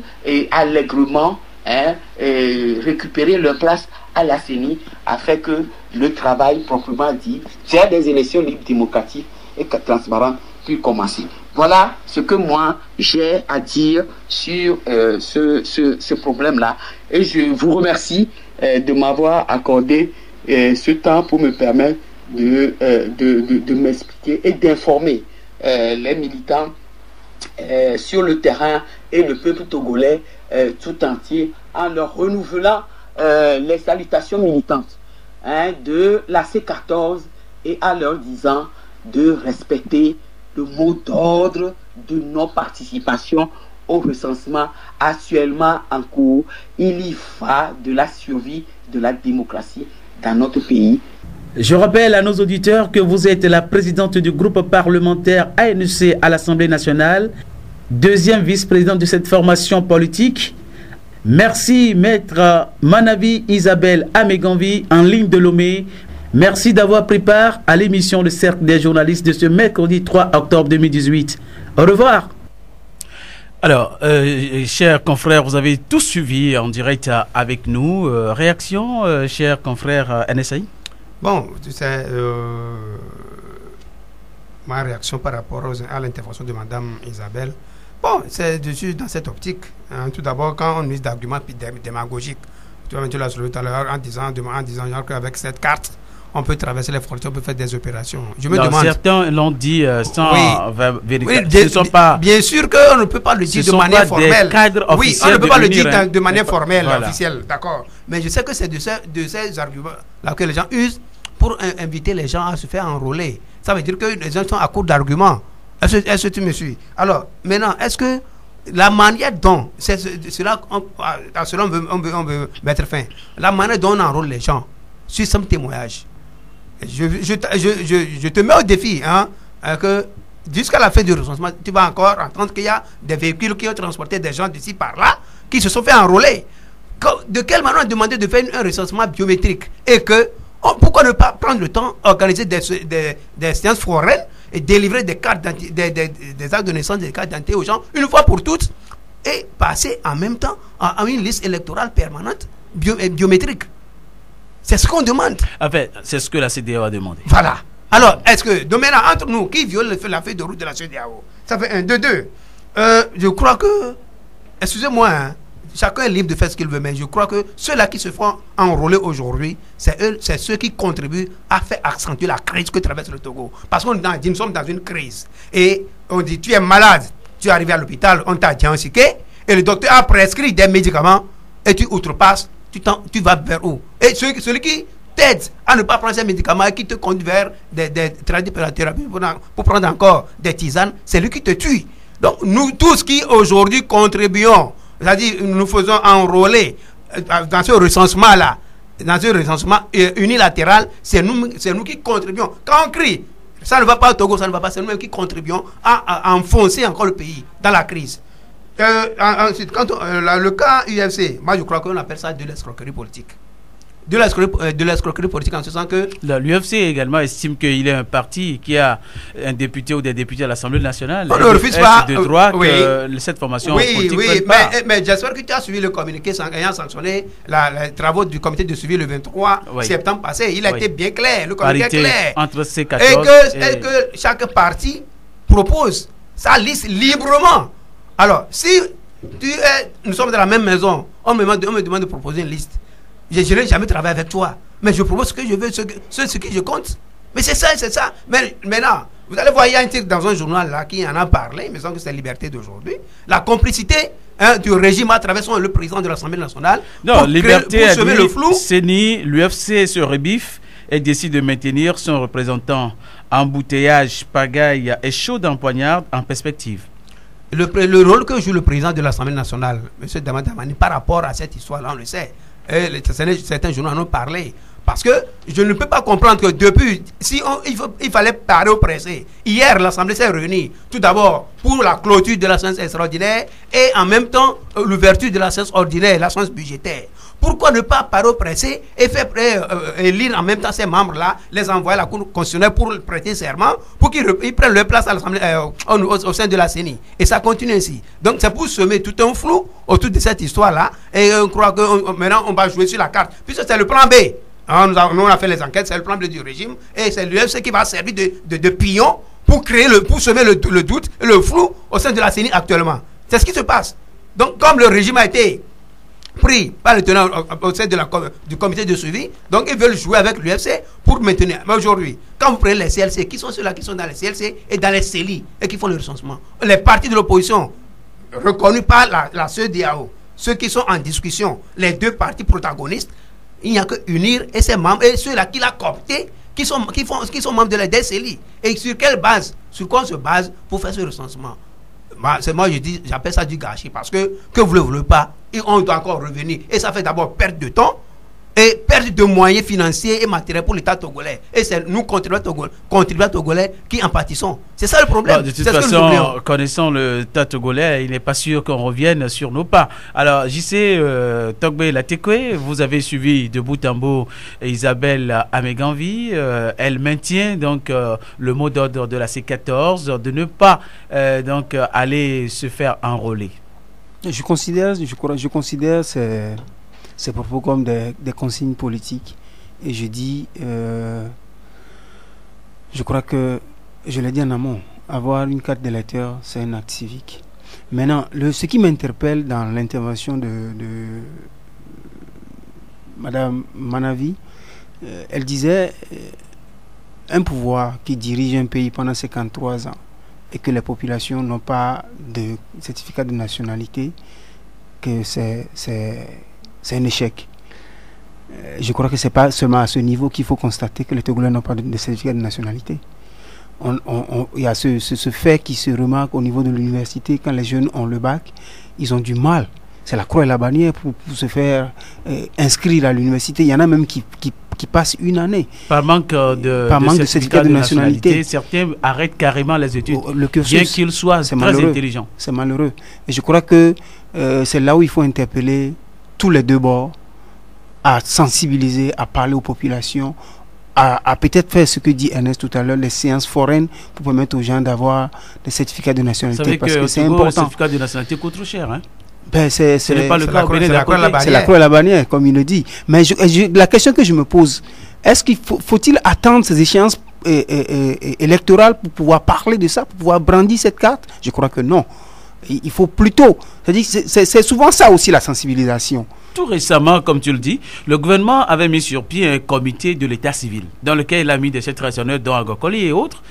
allègrement récupérer leur place à la CENI afin que le travail proprement dit, c'est des élections libres, démocratiques et transparentes puissent commencer. Voilà ce que moi j'ai à dire sur ce problème-là. Et je vous remercie de m'avoir accordé ce temps pour me permettre de m'expliquer et d'informer les militants sur le terrain et le peuple togolais tout entier en leur renouvelant les salutations militantes de la C14 et en leur disant de respecter le mot d'ordre de non-participation au recensement actuellement en cours. Il y va de la survie de la démocratie dans notre pays. Je rappelle à nos auditeurs que vous êtes la présidente du groupe parlementaire ANC à l'Assemblée nationale, deuxième vice-présidente de cette formation politique. Merci Maître Manavi Isabelle Ameganvi en ligne de Lomé. Merci d'avoir pris part à l'émission Le Cercle des journalistes de ce mercredi 3 octobre 2018. Au revoir. Alors, chers confrères, vous avez tous suivi en direct avec nous. Réaction, chers confrères NSI? Bon, tu sais, ma réaction par rapport à l'intervention de Mme Isabelle, bon, c'est dans cette optique. Hein, tout d'abord, quand on utilise d'arguments démagogiques, tu l'as soulevé tout à l'heure en disant qu'avec cette carte, on peut traverser les frontières, on peut faire des opérations. Je me demande. Certains l'ont dit sans vérifier. Bien sûr qu'on ne peut pas le dire de manière formelle. Oui, on ne peut pas le dire de manière formelle, officielle, d'accord. Mais je sais que c'est de ces arguments-là que les gens usent pour inviter les gens à se faire enrôler. Ça veut dire que les gens sont à court d'arguments. Est-ce que tu me suis? Alors, maintenant, est-ce que la manière dont, cela on veut mettre fin, la manière dont on enrôle les gens, sur ce témoignage, je te mets au défi, hein, que jusqu'à la fin du recensement, tu vas encore entendre qu'il y a des véhicules qui ont transporté des gens d'ici par là, qui se sont fait enrôler. De quelle manière on a demandé de faire un recensement biométrique? Et que, pourquoi ne pas prendre le temps d'organiser des séances foraines et délivrer des cartes des actes de naissance, des cartes d'identité aux gens, une fois pour toutes, et passer en même temps à une liste électorale permanente biométrique. C'est ce qu'on demande. En fait, c'est ce que la CEDEAO a demandé. Voilà. Alors, est-ce que, maintenant, entre nous, qui viole la feuille de route de la CEDEAO? Ça fait 1, 2, 2. Je crois que, excusez-moi, hein, chacun est libre de faire ce qu'il veut, mais je crois que ceux-là qui se font enrôler aujourd'hui, c'est ceux qui contribuent à faire accentuer la crise que traverse le Togo. Parce qu'on nous sommes dans une crise. Et on dit, tu es malade, tu es arrivé à l'hôpital, on t'a diagnostiqué, et le docteur a prescrit des médicaments, et tu outrepasses, tu vas vers où? Et celui qui t'aide à ne pas prendre ces médicaments et qui te conduit vers des thérapies pour prendre encore des tisanes, c'est lui qui te tue. Donc nous tous qui aujourd'hui contribuons, c'est-à-dire nous faisons enrôler dans ce recensement-là, dans ce recensement unilatéral, c'est nous qui contribuons. Quand on crie, ça ne va pas au Togo, ça ne va pas, c'est nous-mêmes qui contribuons à enfoncer encore le pays dans la crise. Ensuite, quand le cas UFC, moi je crois qu'on appelle ça de l'escroquerie politique. De l'escroquerie politique en ce sens que... L'UFC également estime qu'il est un parti qui a un député ou des députés à l'Assemblée nationale. On ne refuse pas de droit que cette formation politique oui, mais j'espère que tu as suivi le communiqué ayant sanctionné les travaux du comité de suivi le 23 septembre passé. Il a été bien clair, le communiqué est clair. Entre C14 et que chaque parti propose sa liste librement. Alors, si nous sommes dans la même maison, on me demande de proposer une liste. Je n'ai jamais travaillé avec toi, mais je propose ce que je veux, ce qui je compte. Mais c'est ça, c'est ça. Mais maintenant, vous allez voir, il y a un titre dans un journal là qui en a parlé, il me semble que c'est Liberté d'aujourd'hui. La complicité du régime à travers le président de l'Assemblée nationale. Non, Liberté a dit, le flou. CENI, l'UFC se rebiffe et décide de maintenir son représentant. Embouteillage, pagaille et chaud d'empoignard en perspective. Le rôle que joue le président de l'Assemblée nationale, M. Damadamani, par rapport à cette histoire-là, on le sait. Et certains journaux en ont parlé. Parce que je ne peux pas comprendre que depuis, il fallait parler au pressé. Hier, l'Assemblée s'est réunie, tout d'abord, pour la clôture de la séance extraordinaire et en même temps, l'ouverture de la séance ordinaire, la séance budgétaire. Pourquoi ne pas parler au pressé et faire élire en même temps ces membres-là, les envoyer à la Cour constitutionnelle pour prêter serment, pour qu'ils prennent leur place à l'Assemblée, au sein de la CENI. Et ça continue ainsi. Donc c'est pour semer tout un flou autour de cette histoire-là. Et on croit que maintenant on va jouer sur la carte. Puisque c'est le plan B. Nous on a fait les enquêtes, c'est le plan B du régime. Et c'est l'UFC qui va servir de pion pour semer le doute et le flou au sein de la CENI actuellement. C'est ce qui se passe. Donc comme le régime a été pris par le tenant au sein du comité de suivi, donc ils veulent jouer avec l'UFC pour maintenir. Mais aujourd'hui, quand vous prenez les CLC, qui sont ceux-là qui sont dans les CLC et dans les CELI et qui font le recensement? Les partis de l'opposition reconnus par la CEDEAO, ceux qui sont en discussion, les deux partis protagonistes, il n'y a que unir et ses membres et ceux-là qui l'ont coopté, qui sont membres de la CELI. Et sur quelle base? Sur quoi on se base pour faire ce recensement? Moi je dis, j'appelle ça du gâchis parce que vous ne le voulez pas, et on doit encore revenir. Et ça fait d'abord perte de temps et perte de moyens financiers et matériels pour l'État togolais. Et c'est nous, contribuables togolais, qui en pâtissons. C'est ça le problème. De toute façon, connaissant l'État togolais, il n'est pas sûr qu'on revienne sur nos pas. Alors, JC Togbe Latekwe, vous avez suivi de bout en bout Isabelle Ameganvi. Elle maintient donc le mot d'ordre de la C14 de ne pas aller se faire enrôler. Je considère ces propos comme des consignes politiques. Et je dis, je crois que, je l'ai dit en amont, avoir une carte d'électeur, c'est un acte civique. Maintenant, ce qui m'interpelle dans l'intervention de Madame Manavi, elle disait un pouvoir qui dirige un pays pendant 53 ans et que les populations n'ont pas de certificat de nationalité, que c'est un échec. Je crois que ce n'est pas seulement à ce niveau qu'il faut constater que les Togolais n'ont pas de certificat de nationalité. Il y a ce fait qui se remarque au niveau de l'université. Quand les jeunes ont le bac, ils ont du mal. C'est la croix et la bannière pour se faire inscrire à l'université. Il y en a même qui passent une année. Par manque de certificat de nationalité, certains arrêtent carrément les études, bien qu'ils soient très intelligents. C'est malheureux. Et je crois que c'est là où il faut interpeller tous les deux bords, à sensibiliser, à parler aux populations, à peut-être faire ce que dit Ernest tout à l'heure, les séances foraines pour permettre aux gens d'avoir des certificats de nationalité. Vous savez parce que c'est important. Le certificat de nationalité coûte trop cher, hein? C'est pas le cas. C'est la croix et la bannière, comme il le dit. Mais la question que je me pose, est-ce qu'il faut-il attendre ces échéances électorales pour pouvoir parler de ça, pour pouvoir brandir cette carte? Je crois que non. Il faut plutôt, c'est souvent ça aussi la sensibilisation. Tout récemment, comme tu le dis, le gouvernement avait mis sur pied un comité de l'état civil dans lequel il a mis des chefs traditionnels dont Agokoli et autres.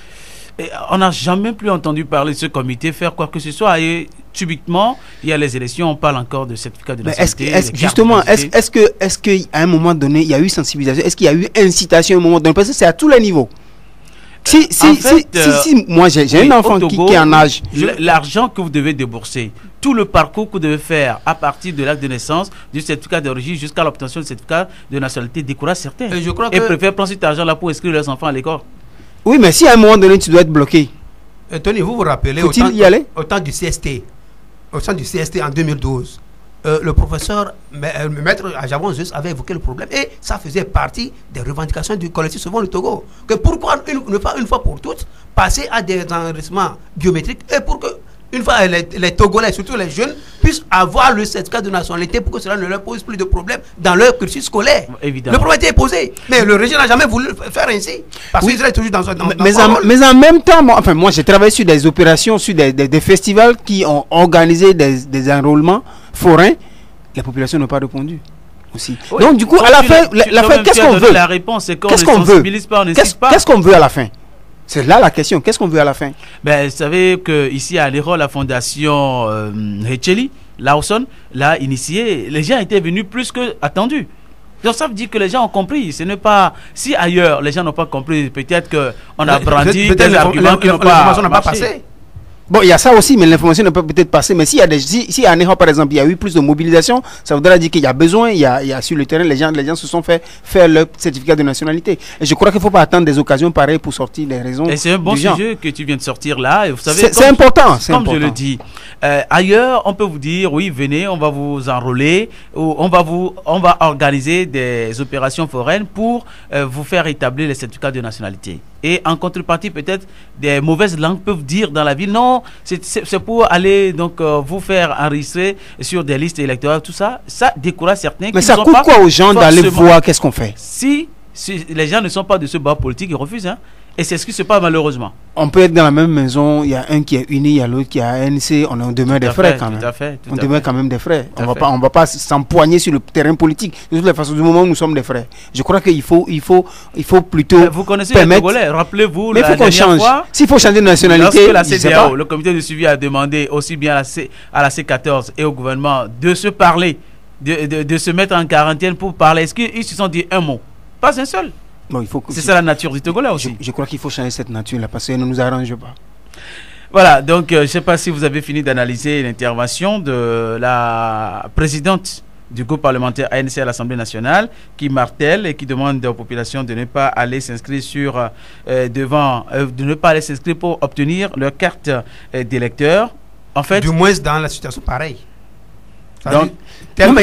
Et on n'a jamais plus entendu parler de ce comité faire quoi que ce soit. Et subitement, il y a les élections, on parle encore de certificat de nationalité. Justement, est-ce qu'à un moment donné, il y a eu sensibilisation? Est-ce qu'il y a eu incitation à un moment donné? Parce que c'est à tous les niveaux. Si moi j'ai un enfant qui est en âge. L'argent que vous devez débourser, tout le parcours que vous devez faire à partir de l'acte de naissance, du certificat d'origine jusqu'à l'obtention du certificat de nationalité décourage certains. Et préfèrent prendre cet argent-là pour inscrire leurs enfants à l'école. Oui, mais si à un moment donné tu dois être bloqué. Tony, vous vous rappelez au temps du CST, en 2012. Le professeur Maître Ajabon Zeus avait évoqué le problème et ça faisait partie des revendications du collectif Sauvons le Togo. Que pourquoi ne pas une fois pour toutes passer à des enregistrements biométriques et pour que une fois les Togolais, surtout les jeunes, puissent avoir le certificat de nationalité pour que cela ne leur pose plus de problèmes dans leur cursus scolaire. Évidemment. Le problème était posé, mais le régime n'a jamais voulu faire ainsi parce qu'il est toujours dans mais en même temps, moi j'ai travaillé sur des opérations, sur des festivals qui ont organisé des enrôlements forains. Les populations n'ont pas répondu aussi. Oui. Donc du coup, à la fin, qu'est-ce qu'on veut? La réponse c'est qu'on ne sensibilise pas, on n'incite pas. Qu'est-ce qu'on veut à la fin? C'est là la question. Qu'est-ce qu'on veut à la fin? Vous savez qu'ici à l'Hérault, la fondation Hecheli, Lawson, l'a initié. Les gens étaient venus plus que attendus. Donc ça veut dire que les gens ont compris. Ce n'est pas... Si ailleurs, les gens n'ont pas compris, peut-être qu'on a brandi des arguments qui n'ont pas passé. Bon, il y a ça aussi, mais l'information ne peut peut-être passer. Mais s'il y a si à Ného, par exemple, il y a eu plus de mobilisation, ça voudrait dire qu'il y a besoin, il y a sur le terrain, les gens se sont fait faire leur certificat de nationalité. Et je crois qu'il ne faut pas attendre des occasions pareilles pour sortir les raisons. Et c'est un bon sujet que tu viens de sortir là. Et vous savez, c'est important. Comme je le dis, ailleurs, on peut vous dire, oui, venez, on va vous enrôler, ou on va organiser des opérations foraines pour vous faire établir les certificats de nationalité. Et en contrepartie, peut-être, des mauvaises langues peuvent dire dans la ville, non, c'est pour aller donc vous faire enregistrer sur des listes électorales, tout ça. Ça décourage certains. Mais ça coûte quoi aux gens d'aller voir qu'est-ce qu'on fait? Si les gens ne sont pas de ce bas politique, ils refusent. Hein. Et c'est ce qui se passe malheureusement. On peut être dans la même maison, il y a un qui est uni, il y a l'autre qui a ANC, on demeure des frères quand même. On demeure quand même des frères. On va pas s'empoigner sur le terrain politique. De toutes les façons, du moment où nous sommes des frères. Je crois qu'il faut plutôt. Vous connaissez les Togolais, rappelez-vous. Mais il faut qu'on change. S'il faut changer de nationalité, lorsque la CEDEAO, le comité de suivi a demandé aussi bien à la C14 et au gouvernement de se parler, de se mettre en quarantaine pour parler, est-ce qu'ils se sont dit un mot? Pas un seul. Bon, c'est ça la nature du Togolais aussi. Je crois qu'il faut changer cette nature-là parce qu'elle ne nous arrange pas. Voilà, donc je ne sais pas si vous avez fini d'analyser l'intervention de la présidente du groupe parlementaire ANC à l'Assemblée nationale qui martèle et qui demande aux populations de ne pas aller s'inscrire de ne pas aller s'inscrire pour obtenir leur carte d'électeur. En fait, du moins dans la situation pareille. Donc, tel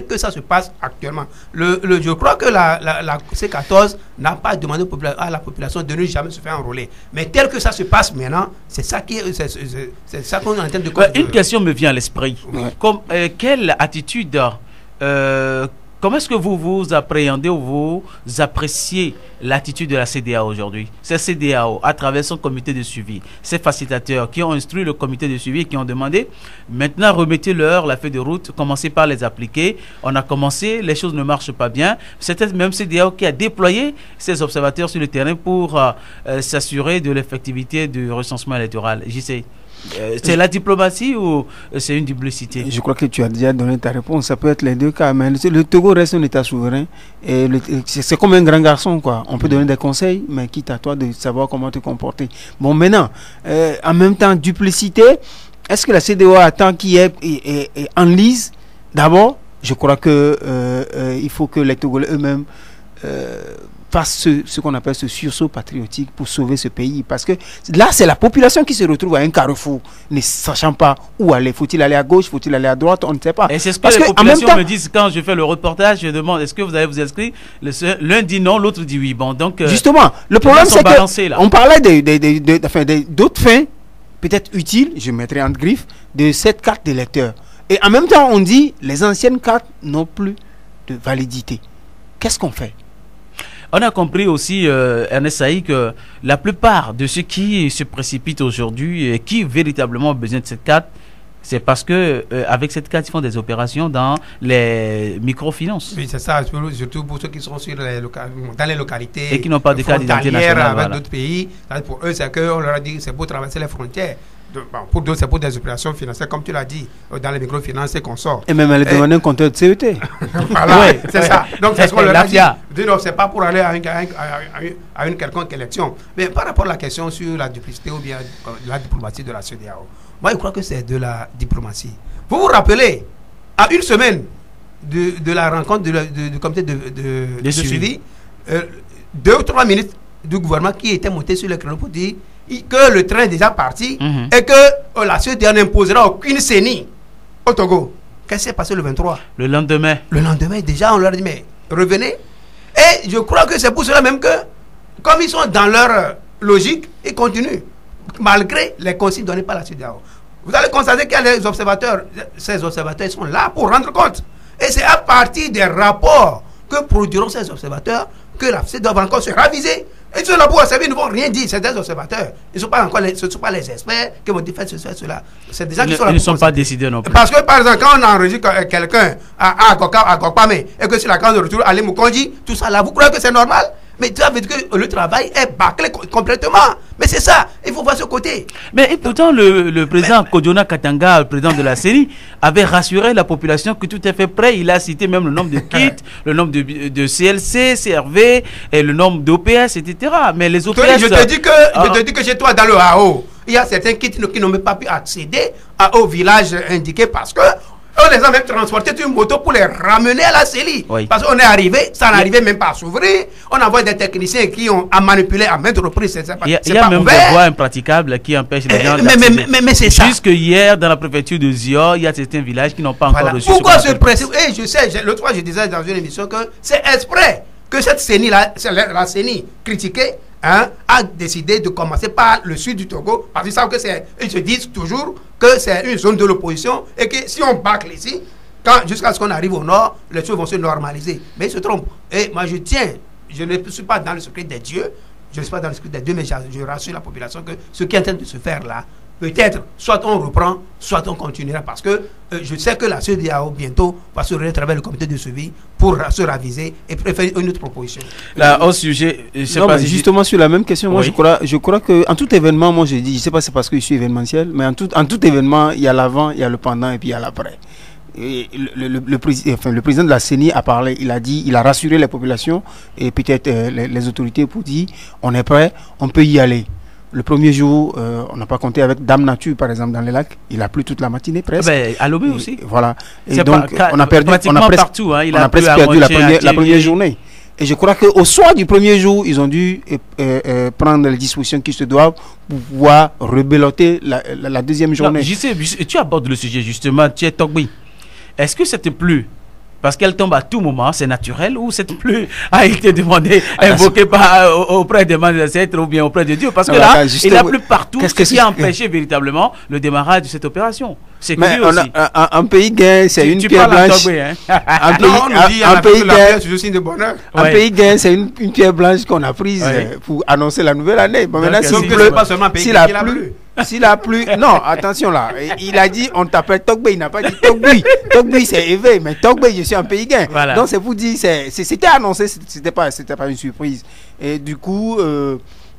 que ça se passe actuellement, je crois que la C14 n'a pas demandé à la population de ne jamais se faire enrôler. Mais tel que ça se passe maintenant, c'est ça qu'on est en train de... Une question me vient à l'esprit. Ouais. Quelle attitude comment est-ce que vous appréhendez ou vous appréciez l'attitude de la CEDEAO aujourd'hui? C'est CEDEAO, à travers son comité de suivi, ces facilitateurs qui ont instruit le comité de suivi et qui ont demandé, maintenant remettez-leur la feuille de route, commencez par les appliquer. On a commencé, les choses ne marchent pas bien. C'est même CEDEAO qui a déployé ses observateurs sur le terrain pour s'assurer de l'effectivité du recensement électoral. J'y sais. C'est la diplomatie ou c'est une duplicité? Je crois que tu as déjà donné ta réponse. Ça peut être les deux cas. Mais le Togo reste un État souverain. Et c'est comme un grand garçon, quoi. On peut donner des conseils, mais quitte à toi de savoir comment te comporter. Bon, maintenant, en même temps, duplicité, est-ce que la CEDEAO attend qu'il y ait en lise? D'abord, je crois que il faut que les Togolais eux-mêmes fasse ce qu'on appelle ce sursaut patriotique pour sauver ce pays. Parce que là, c'est la population qui se retrouve à un carrefour, ne sachant pas où aller. Faut-il aller à gauche, faut-il aller à droite, on ne sait pas. Et c'est ce que les populations me disent quand je fais le reportage. Je demande, est-ce que vous allez vous inscrire? L'un dit non, l'autre dit oui. Bon, donc, justement, le problème c'est qu'on parlait d'autres fins, peut-être utiles, je mettrai en griffe, de cette carte d'électeur. Et en même temps, on dit, les anciennes cartes n'ont plus de validité. Qu'est-ce qu'on fait? On a compris aussi, Ernest Saï, que la plupart de ceux qui se précipitent aujourd'hui et qui véritablement ont besoin de cette carte, c'est parce que avec cette carte, ils font des opérations dans les microfinances. Oui, c'est ça, surtout pour ceux qui sont dans les localités et qui n'ont pas de carte d'identité nationale avec d'autres pays. Pour eux, c'est qu'on leur a dit que c'est pour traverser les frontières. Pour d'autres, c'est pour des opérations financières, comme tu l'as dit, dans les microfinances et qu'on sort. Et même elle demandait un compteur de CET. Voilà, ouais, c'est ça. Donc, c'est ce qu'on leur a dit. Non, c'est pas pour aller à une quelconque élection. Mais par rapport à la question sur la duplicité ou bien la diplomatie de la CEDEAO, moi, je crois que c'est de la diplomatie. Vous vous rappelez, à une semaine de la rencontre du comité de suivi, 2 ou 3 ministres du gouvernement qui étaient montés sur le créneau pour dire que le train est déjà parti et que la CEDEAO n'imposera aucune CENI au Togo. Qu'est-ce qui s'est passé le 23? Le lendemain. Le lendemain, déjà, on leur a dit, mais revenez. Et je crois que c'est pour cela même que, comme ils sont dans leur logique, ils continuent, malgré les consignes données par la CEDEAO. Vous allez constater qu'il y a des observateurs. Ces observateurs sont là pour rendre compte. Et c'est à partir des rapports que produiront ces observateurs que la CEDEAO va encore se raviser. Et ceux là pour observer, ils ne vont rien dire. C'est des observateurs. Ce ne sont pas les experts qui vont dire faites ceci, cela. C'est des gens qui sont là. Ils ne sont pas décidés non plus. Parce que par exemple, quand on enregistre quelqu'un à Gokpame et que sur la case de retour à Mukonji, tout ça là, vous croyez que c'est normal? Mais tu as vu que le travail est bâclé complètement. Mais c'est ça, il faut voir ce côté. Mais et pourtant, le président Kodjona Katanga, le président de la CENI, avait rassuré la population que tout est fait prêt. Il a cité même le nombre de kits, le nombre de CLC, CRV, et le nombre d'OPS, etc. Mais les OPS... Tony, je te dis que chez toi, dans le AO, il y a certains qui n'ont même pas pu accéder au village indiqué parce que on les a même transportés une moto pour les ramener à la CELI. Oui. Parce qu'on est arrivé, ça n'arrivait même pas à s'ouvrir. On envoie des techniciens qui ont manipulé à maintes reprises. Il y a même des voies impraticables qui empêchent les gens mais c'est ça. Jusque hier, dans la préfecture de Zio, il y a certains villages qui n'ont pas encore reçu. Pourquoi ce principe? Et je sais, l'autre fois je disais dans une émission que c'est exprès que cette CENI, la CENI critiquée, a décidé de commencer par le sud du Togo, parce qu'ils savent que ils se disent toujours que c'est une zone de l'opposition et que si on bâcle ici, jusqu'à ce qu'on arrive au nord, les choses vont se normaliser. Mais ils se trompent. Et moi je ne suis pas dans le secret des dieux, je ne suis pas dans le secret des dieux, mais je rassure la population que ce qui est en train de se faire là, peut-être, soit on reprend, soit on continuera, parce que je sais que la CEDEAO bientôt va se réunir à travers le comité de suivi pour se raviser et faire une autre proposition. Là, au sujet, justement sur la même question, moi je crois que en tout événement, moi je dis, je sais pas, c'est parce que je suis événementiel, mais en tout événement, il y a l'avant, il y a le pendant et puis il y a l'après. Et le président de la CENI a parlé, il a rassuré les populations et peut-être les autorités pour dire on est prêt, on peut y aller. Le premier jour, on n'a pas compté avec Dame Nature, par exemple, dans les lacs. Il a plu toute la matinée presque. À Lomé aussi. Voilà. Et donc, on a perdu, partout, hein. on a presque perdu la première journée. Et je crois qu'au soir du premier jour, ils ont dû prendre les dispositions qui se doivent pour pouvoir rebeloter la deuxième journée. Je sais, tu abordes le sujet justement, tu es Togbi. Est-ce que cette pluie, parce qu'elle tombe à tout moment, c'est naturel, ou cette pluie a été demandée, invoquée auprès des ancêtres ou bien auprès de Dieu? Parce que là, il a plu partout, ce qui a empêché véritablement le démarrage de cette opération. C'est curieux aussi. Un pays gain, c'est une pierre blanche. Un pays gain, c'est une pierre blanche qu'on a prise pour annoncer la nouvelle année. Bon, maintenant, s'il a plu, non, attention là, il a dit on t'appelle Togbe, il n'a pas dit Togbi. Togbi c'est éveillé, mais Togbe je suis un pays gain. Voilà. Donc c'est pour dire, c'était annoncé, c'était pas une surprise. Et du coup,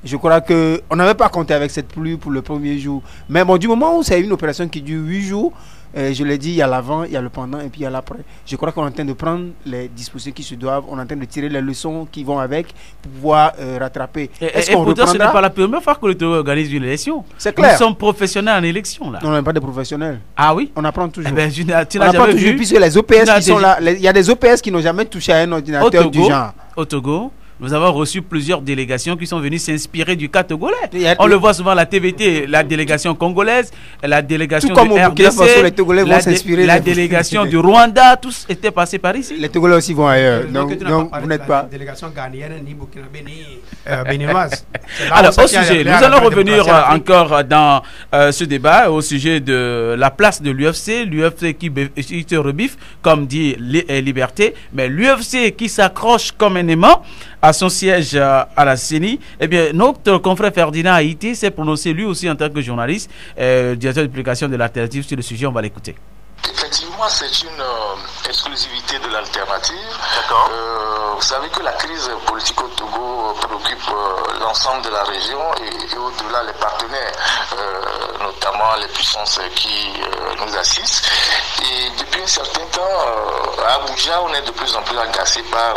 je crois qu'on n'avait pas compté avec cette pluie pour le premier jour. Mais bon, du moment où c'est une opération qui dure 8 jours, je l'ai dit, il y a l'avant, il y a le pendant et puis il y a l'après. Je crois qu'on est en train de prendre les dispositions qui se doivent, on est en train de tirer les leçons qui vont avec pour pouvoir rattraper. Et pourtant, ce n'est pas la première fois que le Togo organise une élection. C'est clair. Nous sommes professionnels en élection là. Non, on n'est pas des professionnels. Ah oui? On apprend toujours. Tu n'as jamais vu? Puisque les OPS qui sont là, il y a des OPS qui n'ont jamais touché à un ordinateur du genre. Au Togo, nous avons reçu plusieurs délégations qui sont venues s'inspirer du cas togolais. On le voit souvent à la TVT, la délégation congolaise, la délégation du RDC, la délégation du Rwanda, tous étaient passés par ici. Les Togolais aussi vont ailleurs. Donc vous n'êtes pas. La délégation ghanéenne, ni burkinabé, ni béninoise. Alors, au sujet, nous allons revenir encore dans ce débat au sujet de la place de l'UFC. L'UFC qui se rebiffe, comme dit Liberté, mais l'UFC qui s'accroche comme un aimant à son siège à la CENI. Eh bien, notre confrère Ferdinand Haïti s'est prononcé lui aussi en tant que journaliste, directeur de publication de l'Alternative sur le sujet. On va l'écouter. Effectivement, c'est une exclusivité de l'alternative. Vous savez que la crise politique au Togo préoccupe l'ensemble de la région et au-delà les partenaires, notamment les puissances qui nous assistent. Et depuis un certain temps, à Abuja, on est de plus en plus agacé par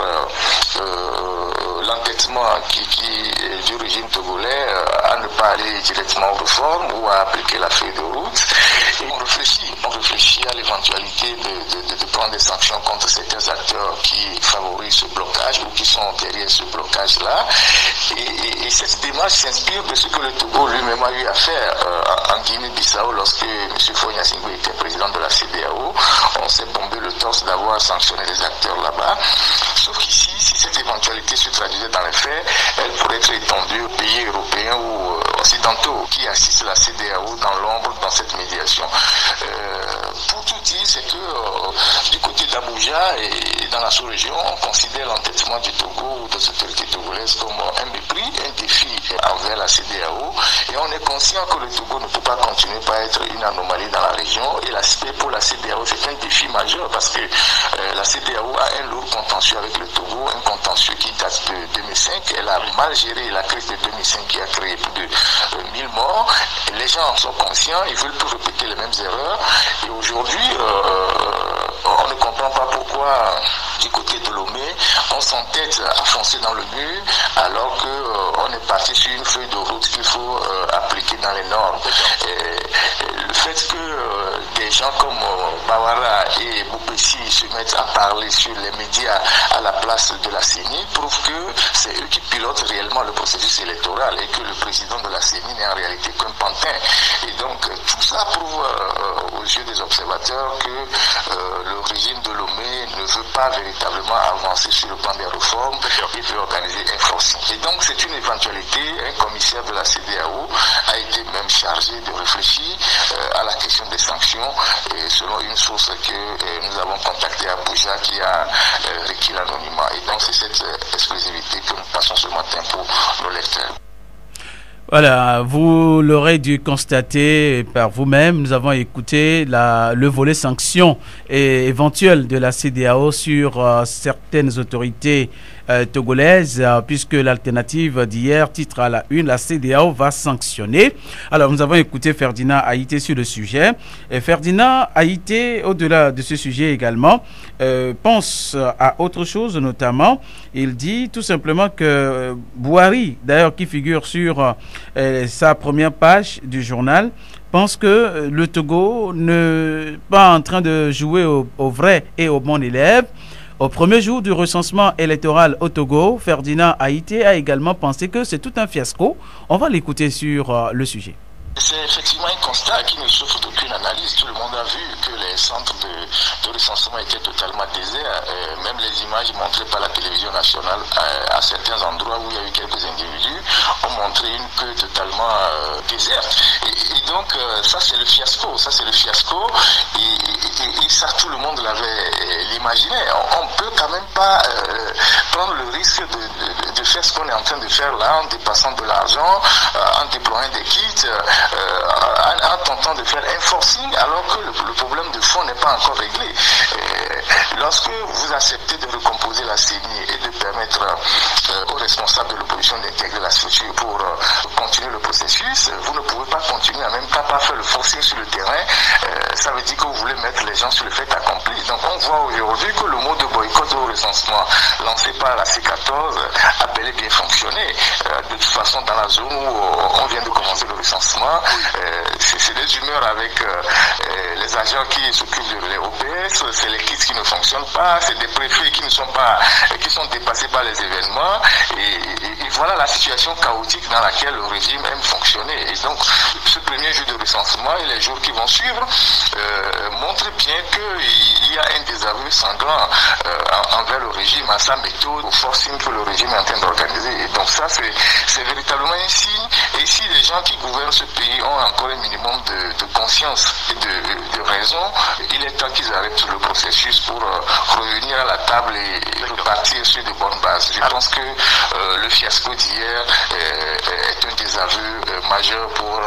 l'entêtement du régime togolais à ne pas aller directement aux réformes ou à appliquer la feuille de route. Et on réfléchit à l'éventualité de prendre des sanctions contre certains acteurs qui favorisent ce blocage ou qui sont derrière ce blocage-là. Et cette démarche s'inspire de ce que le Togo lui-même a eu à faire en Guinée-Bissau lorsque M. Fonya Singou était président de la CEDEAO. On s'est bombé le torse d'avoir sanctionné les acteurs là-bas. Sauf qu'ici, si cette éventualité se traduisait dans les faits, elle pourrait être étendue aux pays européens ou occidentaux qui assistent la CEDEAO dans l'ombre dans cette médiation. Pour tout dire, c'est que du côté d'Abuja et dans la sous-région, on considère l'entêtement du Togo ou des autorités togolaises comme un mépris, un défi envers la CEDEAO. Et on est conscient que le Togo ne peut pas continuer par être une anomalie dans la région. Et l'aspect pour la CEDEAO, c'est un défi majeur parce que la CEDEAO a un lourd contentieux avec le Togo, un contentieux qui date de 2005. Elle a mal géré la crise de 2005 qui a créé plus de 1000 morts. Et les gens en sont conscients, ils veulent plus répéter les mêmes erreurs. Et aujourd'hui, on ne comprend pas pourquoi soit du côté de Lomé, on s'entête à foncer dans le mur alors qu'on est parti sur une feuille de route qu'il faut appliquer dans les normes. Le fait que des gens comme Bawara et Boupessi se mettent à parler sur les médias à la place de la CENI prouve que c'est eux qui pilotent réellement le processus électoral et que le président de la CENI n'est en réalité qu'un pantin. Et donc tout ça prouve aux yeux des observateurs que le régime de Lomé ne veut pas véritablement avancer sur le plan des réformes et veut organiser un forcing. Et donc c'est une éventualité. Un commissaire de la CEDEAO a été même chargé de réfléchir à la question des sanctions, et selon une source que nous avons contactée à Abuja qui a requis l'anonymat. Et donc c'est cette exclusivité que nous passons ce matin pour nos lecteurs. Voilà, vous l'aurez dû constater par vous-même. Nous avons écouté le volet sanctions et éventuelles de la CEDEAO sur certaines autorités togolaises, puisque l'alternative d'hier titre à la une, la CEDEAO va sanctionner. Alors, nous avons écouté Ferdinand Haïté sur le sujet. Et Ferdinand Haïté, au-delà de ce sujet également, pense à autre chose, notamment. Il dit tout simplement que Bouhari, d'ailleurs, qui figure sur sa première page du journal, pense que le Togo n'est pas en train de jouer au vrai et au bon élève. Au premier jour du recensement électoral au Togo, Ferdinand Haïté a également pensé que c'est tout un fiasco. On va l'écouter sur le sujet. C'est effectivement un constat qui ne souffre d'aucune analyse. Tout le monde a vu que les centres de recensement étaient totalement déserts. Même les images montrées par la télévision nationale à certains endroits où il y a eu quelques individus ont montré une queue totalement déserte. Et donc ça c'est le fiasco. Ça c'est le fiasco. Et ça tout le monde l'avait imaginé. On peut quand même pas prendre le risque de faire ce qu'on est en train de faire là en dépassant de l'argent, en déployant des kits. En tentant de faire un forcing alors que le problème de fond n'est pas encore réglé. Lorsque vous acceptez de recomposer la CENI et de permettre aux responsables de l'opposition d'intégrer la structure pour continuer le processus, vous ne pouvez pas continuer en même temps pas faire le forcing sur le terrain. Ça veut dire que vous voulez mettre les gens sur le fait accompli. Donc on voit aujourd'hui que le mot de boycott au recensement lancé par la C14 a bel et bien fonctionné. De toute façon, dans la zone où on vient de commencer le recensement, c'est des humeurs avec les agents qui s'occupent de l'OPS, c'est les kits qui ne fonctionnent pas, c'est des préfets qui ne sont pas, qui sont dépassés par les événements, et voilà la situation chaotique dans laquelle le régime aime fonctionner. Et donc ce premier jour de recensement et les jours qui vont suivre montrent bien qu'il y a un désaveu sanglant envers le régime, à sa méthode, au forcing que le régime est en train d'organiser. Et donc ça c'est véritablement un signe. Et si les gens qui gouvernent ce pays ont encore un minimum de conscience et de raison, il est temps qu'ils arrêtent le processus pour revenir à la table et repartir sur de bonnes bases. Je pense que le fiasco d'hier est un désaveu majeur pour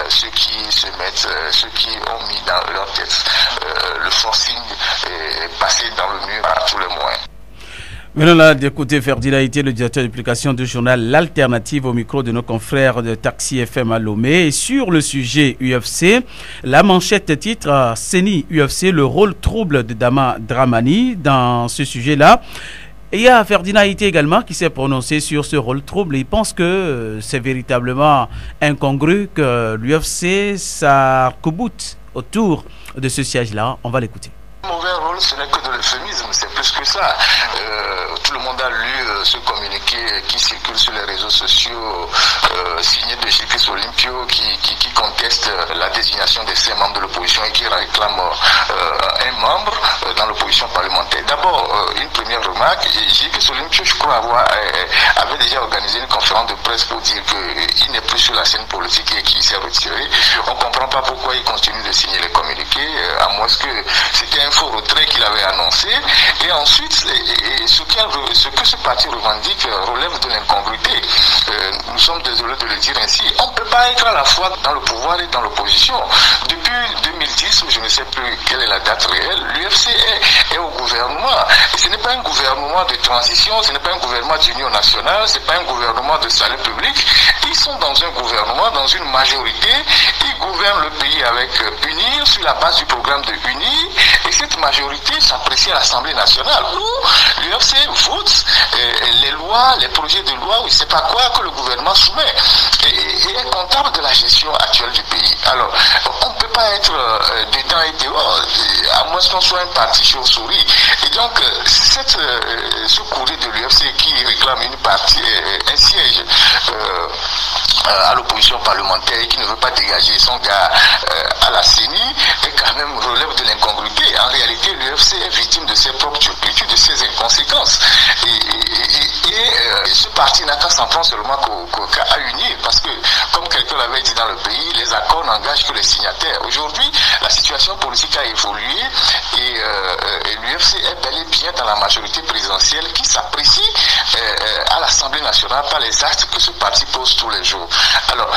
ceux qui se mettent, ceux qui ont mis dans leur tête le forcing passé dans le mur à tous les moyens. Venons là d'écouter Ferdinand Haïté, le directeur d'application du journal L'Alternative, au micro de nos confrères de Taxi FM à Lomé. Et sur le sujet UFC, la manchette titre CENI UFC, le rôle trouble de Dama Dramani. Dans ce sujet-là, il y a Ferdinand Haïté également qui s'est prononcé sur ce rôle trouble. Il pense que c'est véritablement incongru que l'UFC s'arc-boute autour de ce siège-là. On va l'écouter. Mauvais rôle, ce n'est que de l'euphémisme, c'est plus que ça. Tout le monde a lu ce communiqué qui circule sur les réseaux sociaux, signé de J.P. Olimpio, qui conteste la désignation de ces membres de l'opposition et qui réclame un membre dans l'opposition parlementaire. D'abord, une première remarque, J.P. Olimpio, je crois, avait déjà organisé une conférence de presse pour dire qu'il n'est plus sur la scène politique et qu'il s'est retiré. On ne comprend pas pourquoi il continue de signer les communiqués, à moins que c'était un faux retrait qu'il avait annoncé. Et ensuite, ce que ce parti revendique relève de l'incongruité. Nous sommes désolés de le dire ainsi. On ne peut pas être à la fois dans le pouvoir et dans l'opposition. Depuis 2010, je ne sais plus quelle est la date réelle, l'UFC est au gouvernement. Et ce n'est pas un gouvernement de transition, ce n'est pas un gouvernement d'union nationale, ce n'est pas un gouvernement de salut public. Ils sont dans un gouvernement, dans une majorité, ils gouverne le pays avec UNIR sur la base du programme de UNIR, et cette majorité s'apprécie à l'Assemblée nationale où l'UFC vote les lois, les projets de loi ou je ne sais pas quoi que le gouvernement soumet et est comptable de la gestion actuelle du pays. Alors, on ne peut pas être dedans et dehors, à moins qu'on soit un parti chauve-souris. Et donc, ce courrier de l'UFC qui réclame un siège à l'opposition parlementaire et qui ne veut pas dégager son gars à la CENI et quand même relève de l'incongruité. En réalité, l'UFC est victime de ses propres turpitudes, de ses inconséquences. Et ce parti n'a qu'à s'en prendre seulement qu'à unir, parce que, comme quelqu'un l'avait dit dans le pays, les accords n'engagent que les signataires. Aujourd'hui, la situation politique a évolué et l'UFC est bel et bien dans la majorité présidentielle qui s'apprécie à l'Assemblée nationale par les actes que ce parti pose tous les jours. Alors,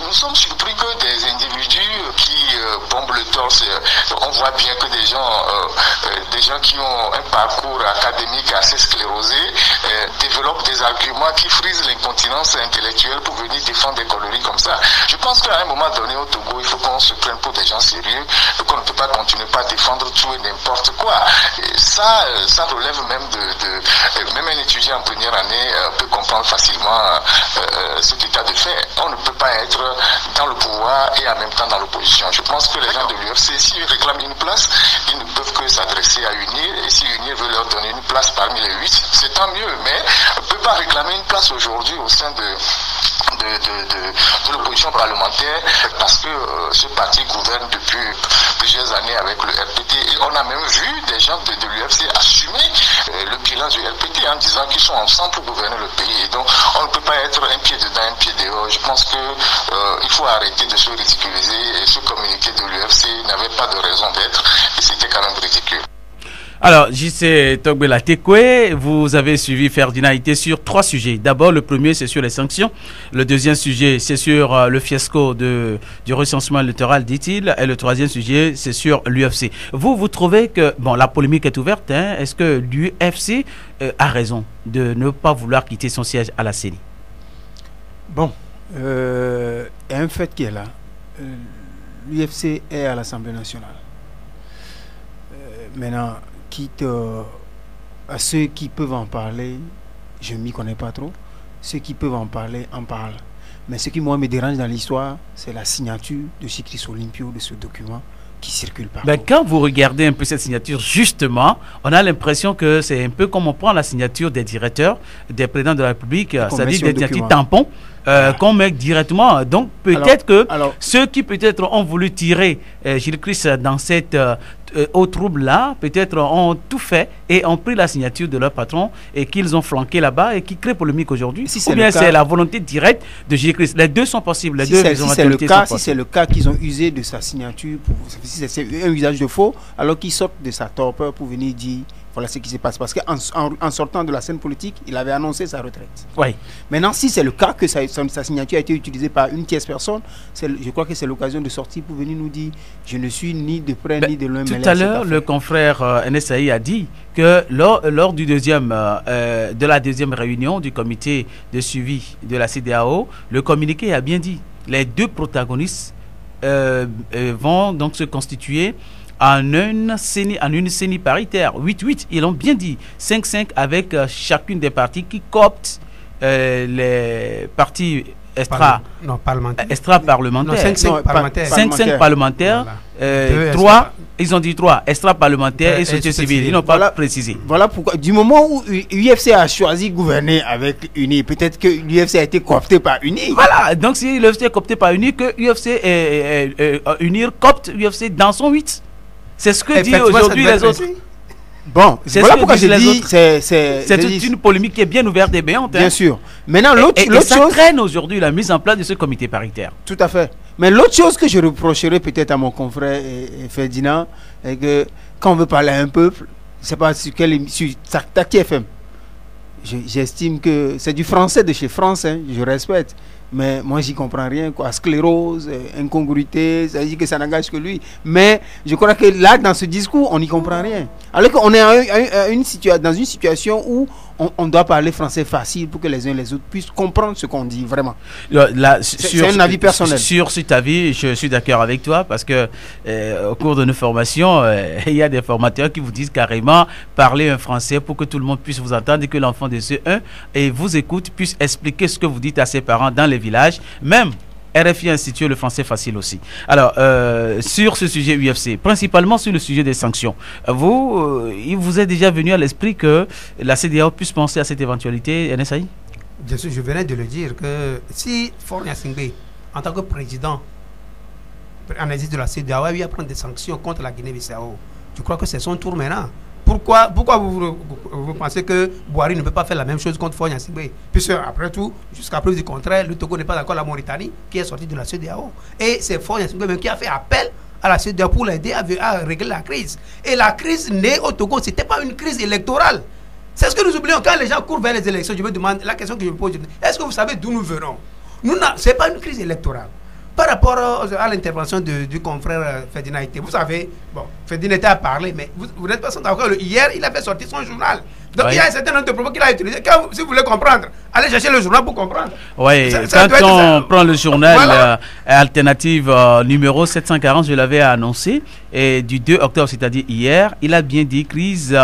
nous sommes surpris que des individus qui bombent le torse, on voit bien que des gens qui ont un parcours académique assez sclérosé développent des arguments qui frisent l'incontinence intellectuelle pour venir défendre des conneries comme ça. Je pense qu'à un moment donné au Togo, il faut qu'on se prenne pour des gens sérieux, qu'on ne peut pas continuer à défendre tout et n'importe quoi. Et ça relève même même un étudiant en première année peut comprendre facilement cet état de fait. On ne peut pas être dans le pouvoir et en même temps dans l'opposition. Je pense que les gens de l'UFC, s'ils réclament une place, ils ne peuvent que s'adresser à UNIR, et si UNIR veut leur donner une place parmi les 8, c'est tant mieux, mais on ne peut pas réclamer une place aujourd'hui au sein de l'opposition parlementaire parce que ce parti gouverne depuis plusieurs années avec le RPT, et on a même vu des gens de l'UFC assumer le bilan du RPT en disant qu'ils sont ensemble pour gouverner le pays, et donc on ne peut pas être un pied dedans, un pied dehors. Je pense que il faut arrêter de se ridiculiser, et ce communiqué de l'UFC n'avait pas de raison d'être et c'était quand même ridicule. Alors, JC Togbela Tekwe, vous avez suivi Ferdinand Ité sur 3 sujets. D'abord, le premier, c'est sur les sanctions. Le deuxième sujet, c'est sur le fiasco du recensement électoral, dit-il. Et le troisième sujet, c'est sur l'UFC. Vous trouvez que, bon, la polémique est ouverte, hein. Est-ce que l'UFC a raison de ne pas vouloir quitter son siège à la CENI? Bon, il y a un fait qui est là. L'UFC est à l'Assemblée nationale. Maintenant, quitte à ceux qui peuvent en parler, je ne m'y connais pas trop. Ceux qui peuvent en parler, en parlent. Mais ce qui, moi, me dérange dans l'histoire, c'est la signature de Chikris Olympio de ce document qui circule partout. Ben, quand vous regardez un peu cette signature, justement, on a l'impression que c'est un peu comme on prend la signature des directeurs, des présidents de la République, c'est-à-dire des signatures tampons, qu'on met directement. Donc, peut-être que ceux qui peut-être ont voulu tirer Gilles Christ dans cette au trouble-là, peut-être ont tout fait et ont pris la signature de leur patron et qu'ils ont flanqué là-bas et qui crée polémique aujourd'hui. Ou bien c'est la volonté directe de Gilles Christ. Les deux sont possibles. Si c'est le cas qu'ils ont usé de sa signature, si c'est un usage de faux, alors qu'ils sortent de sa torpeur pour venir dire voilà ce qui se passe. Parce qu'en sortant de la scène politique, il avait annoncé sa retraite. Oui. Maintenant, si c'est le cas que sa signature a été utilisée par une tierce personne, je crois que c'est l'occasion de sortir pour venir nous dire je ne suis ni de près ni de loin. Tout à l'heure, le confrère NSAI a dit que lors de la deuxième réunion du comité de suivi de la CEDEAO, le communiqué a bien dit les deux protagonistes vont donc se constituer en une CENI paritaire, 8-8, ils l'ont bien dit, 5-5 avec chacune des parties qui cooptent les partis extra-parlementaires. 5-5 parlementaires, 3, ils ont dit 3, extra-parlementaires et société civile, ils n'ont pas précisé. Voilà pourquoi, du moment où l'UFC a choisi de gouverner avec UNI, peut-être que l'UFC a été coopté par UNI. Voilà, donc si l'UFC est coopté par UNI, que l'UFC UNIR copte l'UFC dans son 8. C'est ce que disent aujourd'hui les autres. Bon, c'est voilà pourquoi je dis c'est une polémique qui est bien ouverte et béante. Bien sûr. Maintenant, l'autre ça chose traîne aujourd'hui la mise en place de ce comité paritaire. Tout à fait. Mais l'autre chose que je reprocherais peut-être à mon confrère Ferdinand, est que quand on veut parler à un peuple, c'est pas sur Tacti FM. J'estime que c'est du français de chez France, hein, je respecte. mais moi j'y comprends rien, quoi. Sclérose, incongruité, ça dit que ça n'engage que lui. Mais je crois que là, dans ce discours, on n'y comprend rien. Alors qu'on est dans une situation où on doit parler français facile pour que les uns et les autres puissent comprendre ce qu'on dit vraiment. C'est un avis personnel. Sur cet avis, je suis d'accord avec toi parce que au cours de nos formations, il y a des formateurs qui vous disent carrément parler un français pour que tout le monde puisse vous entendre et que l'enfant de CE1 et vous écoute puisse expliquer ce que vous dites à ses parents dans les villages, même RFI institue le français facile aussi. Alors, sur ce sujet UFC, principalement sur le sujet des sanctions, il vous est déjà venu à l'esprit que la CEDEAO puisse penser à cette éventualité, NSAI? Bien sûr, je venais de le dire que si Faure Gnassingbé, en tant que président en exercice de la CEDEAO, a eu à prendre des sanctions contre la Guinée-Bissau, je crois que c'est son tour maintenant. Pourquoi vous pensez que Boari ne peut pas faire la même chose contre Faure Gnassingbé? Puisque, après tout, jusqu'à preuve du contraire, le Togo n'est pas encore la Mauritanie qui est sortie de la CEDEAO. Et c'est Faure Gnassingbé même qui a fait appel à la CEDEAO pour l'aider à régler la crise. Et la crise née au Togo, ce n'était pas une crise électorale. C'est ce que nous oublions. Quand les gens courent vers les élections, je me demande, la question que je me pose, est-ce que vous savez d'où nous venons? Ce n'est pas une crise électorale. Par rapport à l'intervention du confrère Ferdinand Ité, vous savez, bon, Ferdinand Ité a parlé, mais vous n'êtes pas sans d'accord. Hier, il a fait sortir son journal. Donc, il y a un certain nombre de propos qu'il a utilisés. Si vous voulez comprendre, allez chercher le journal pour comprendre. Oui, quand on prend le journal voilà. Alternative numéro 740, je l'avais annoncé, et du 2 octobre, c'est-à-dire hier, il a bien dit crise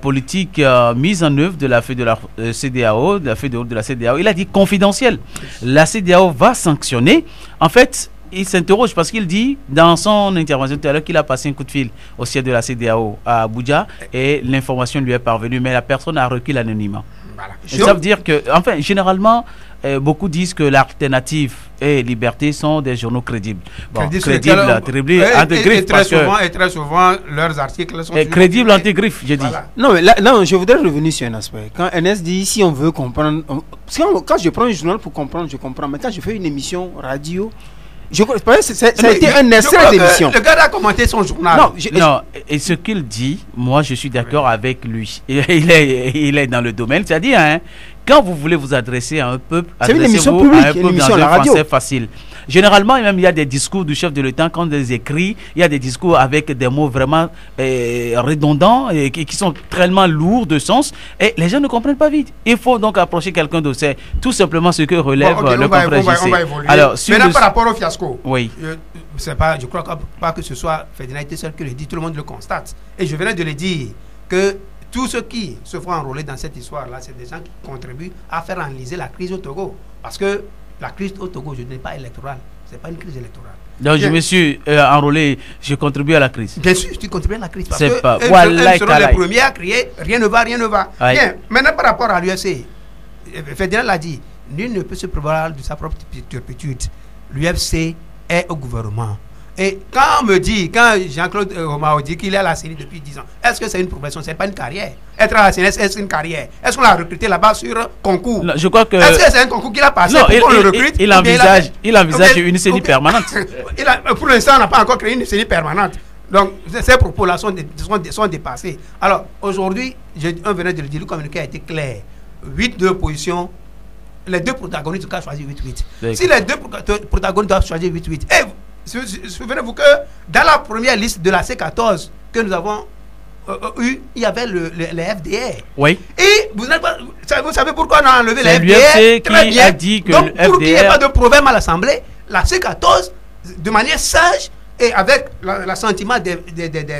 politique mise en œuvre de la feuille de la CEDEAO, de la feuille de route de la CEDEAO. Il a dit confidentiel. La CEDEAO va sanctionner. En fait, il s'interroge parce qu'il dit dans son intervention tout à l'heure qu'il a passé un coup de fil au siège de la CEDEAO à Abuja et l'information lui est parvenue, mais la personne a requis l'anonymat. Voilà. Ça veut dire que, enfin, généralement, beaucoup disent que l'Alternative et Liberté sont des journaux crédibles. Bon, crédibles, anti-griffes. Et très souvent, leurs articles sont crédibles, anti-griffes, j'ai dit. Voilà. Non, mais là, je voudrais revenir sur un aspect. Quand NS dit, si on veut comprendre, quand je prends un journal pour comprendre, je comprends. Mais quand je fais une émission radio, ça a été un essai d'émission. Le gars a commenté son journal. Non, et ce qu'il dit, moi je suis d'accord avec lui. Il est dans le domaine, c'est-à-dire, hein, quand vous voulez vous adresser à un peuple, c'est une émission publique, une émission à la radio. C'est facile. Généralement, même il y a des discours du chef de l'État, quand on les écrit, il y a des discours avec des mots vraiment redondants et qui sont tellement lourds de sens et les gens ne comprennent pas vite. Il faut donc approcher quelqu'un d'autre. C'est tout simplement ce que relève le confrère JC. Alors, maintenant, par rapport au fiasco, oui. Je crois pas que ce soit Ferdinand Ité seul qui le dit, tout le monde le constate. Et je venais de le dire que tous ceux qui se font enrôler dans cette histoire-là, c'est des gens qui contribuent à faire enliser la crise au Togo. Parce que la crise au Togo, je n'ai pas électorale. Ce n'est pas une crise électorale. Donc, je me suis enrôlé, je contribue à la crise. Bien sûr, tu contribues à la crise. Parce que pas. Eux seront les premiers à crier rien ne va, rien ne va. Aïe. Bien, maintenant par rapport à l'UFC, Ferdinand l'a dit, nul ne peut se prévaloir de sa propre turpitude. L'UFC est au gouvernement. Et quand Jean-Claude Romao dit qu'il est à la CENI depuis 10 ans, est-ce que c'est une profession? Ce n'est pas une carrière. Être à la CENI, est-ce une carrière? Est-ce qu'on l'a recruté là-bas sur concours? Non, je crois que... Est-ce que c'est un concours qu'il a passé pour qu'on le recrute? Il envisage une CENI permanente. Pour l'instant, on n'a pas encore créé une CENI permanente. Donc, ces propos-là sont dépassés. Alors, aujourd'hui, on venait de le dire, le communiqué a été clair. 8 de l'opposition, les deux protagonistes doivent choisir 8-8. Si les deux protagonistes doivent choisir 8-8, souvenez-vous que dans la première liste de la C14 que nous avons eu, il y avait les FDR. Oui. Et vous savez pourquoi on a enlevé les FDR? Très bien. A dit que donc, pour qu'il n'y ait pas de problème à l'Assemblée, la C14, de manière sage et avec l'assentiment des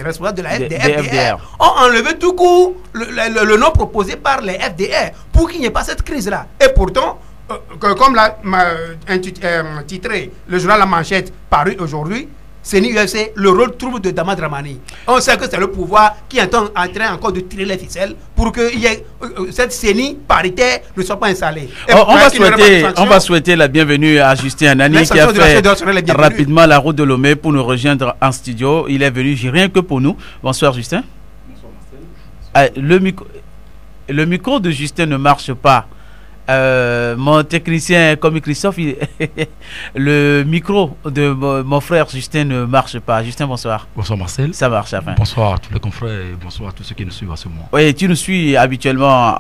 responsables de la FDR, ont enlevé tout court le nom proposé par les FDR pour qu'il n'y ait pas cette crise-là. Et pourtant, comme l'a titré le journal La Manchette paru aujourd'hui, CENI UFC, le rôle trouble de Dama Dramani. On sait que c'est le pouvoir qui est en train encore de tirer les ficelles pour que cette CENI paritaire ne soit pas installée. On va souhaiter la bienvenue à Justin Anani qui a fait rapidement la route de Lomé pour nous rejoindre en studio. Il est venu rien que pour nous. Bonsoir Justin. Bonsoir, le micro de Justin ne marche pas. Mon technicien comme Christophe, le micro de mon frère Justin ne marche pas. Justin, bonsoir. Bonsoir Marcel. Ça marche, enfin. Bonsoir à tous les confrères et bonsoir à tous ceux qui nous suivent à ce moment. Oui, tu nous suis habituellement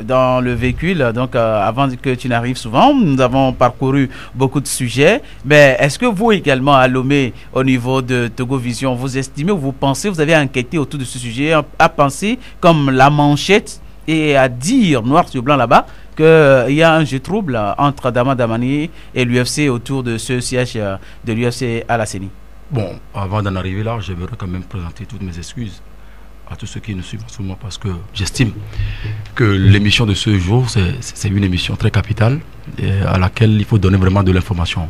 dans le véhicule, donc avant que tu n'arrives souvent, nous avons parcouru beaucoup de sujets. Mais est-ce que vous également à Lomé, au niveau de Togo Vision, vous estimez ou vous pensez, vous avez enquêté autour de ce sujet, à penser comme la manchette et à dire noir sur blanc là-bas qu'il y a un jeu trouble entre Dama Damani et l'UFC autour de ce siège de l'UFC à la CENI? Bon, avant d'en arriver là, j'aimerais quand même présenter toutes mes excuses à tous ceux qui nous suivent en ce moment parce que j'estime que l'émission de ce jour, c'est une émission très capitale et à laquelle il faut donner vraiment de l'information.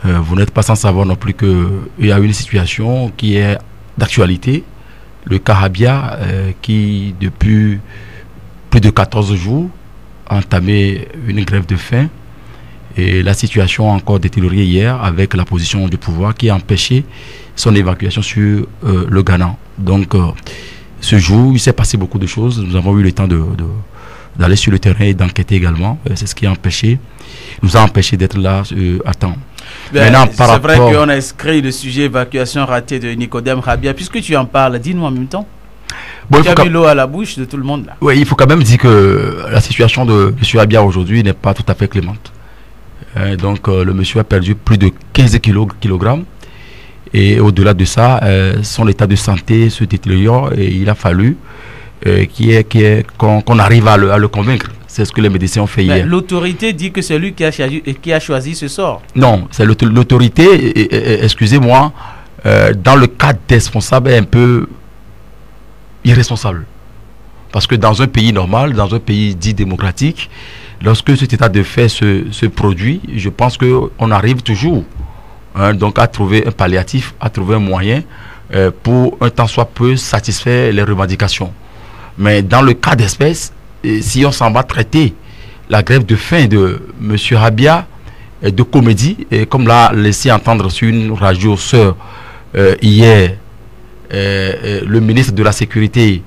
Vous n'êtes pas sans savoir non plus qu'il y a une situation qui est d'actualité, le cas Rabia qui depuis plus de 14 jours a entamé une grève de faim et la situation a encore détérioré hier avec la position du pouvoir qui a empêché son évacuation sur le Ghana. Donc ce jour, il s'est passé beaucoup de choses. Nous avons eu le temps d'aller sur le terrain et d'enquêter également. C'est ce qui nous a empêché d'être là à temps. C'est vrai qu'on a inscrit le sujet évacuation ratée de Nicodème Rabia. Puisque tu en parles, dis-nous en même temps. Bon, tu as mis l'eau à la bouche de tout le monde là. Oui, il faut quand même dire que la situation de M. Rabia aujourd'hui n'est pas tout à fait clémente. Donc le monsieur a perdu plus de 15 kg. Et au-delà de ça, son état de santé se détériore et il a fallu qu'on arrive à le convaincre. C'est ce que les médecins ont fait hier. L'autorité dit que c'est lui qui a choisi ce sort. Non, c'est l'autorité, excusez-moi, dans le cadre des responsables est un peu irresponsable. Parce que dans un pays normal, dans un pays dit démocratique, lorsque cet état de fait se produit, je pense qu'on arrive toujours donc à trouver un palliatif, à trouver un moyen pour un temps soit peu satisfaire les revendications. Mais dans le cas d'espèce, si on s'en va traiter la grève de faim de M. Rabia de comédie, et comme l'a laissé entendre sur une radio sœur hier, le ministre de la Sécurité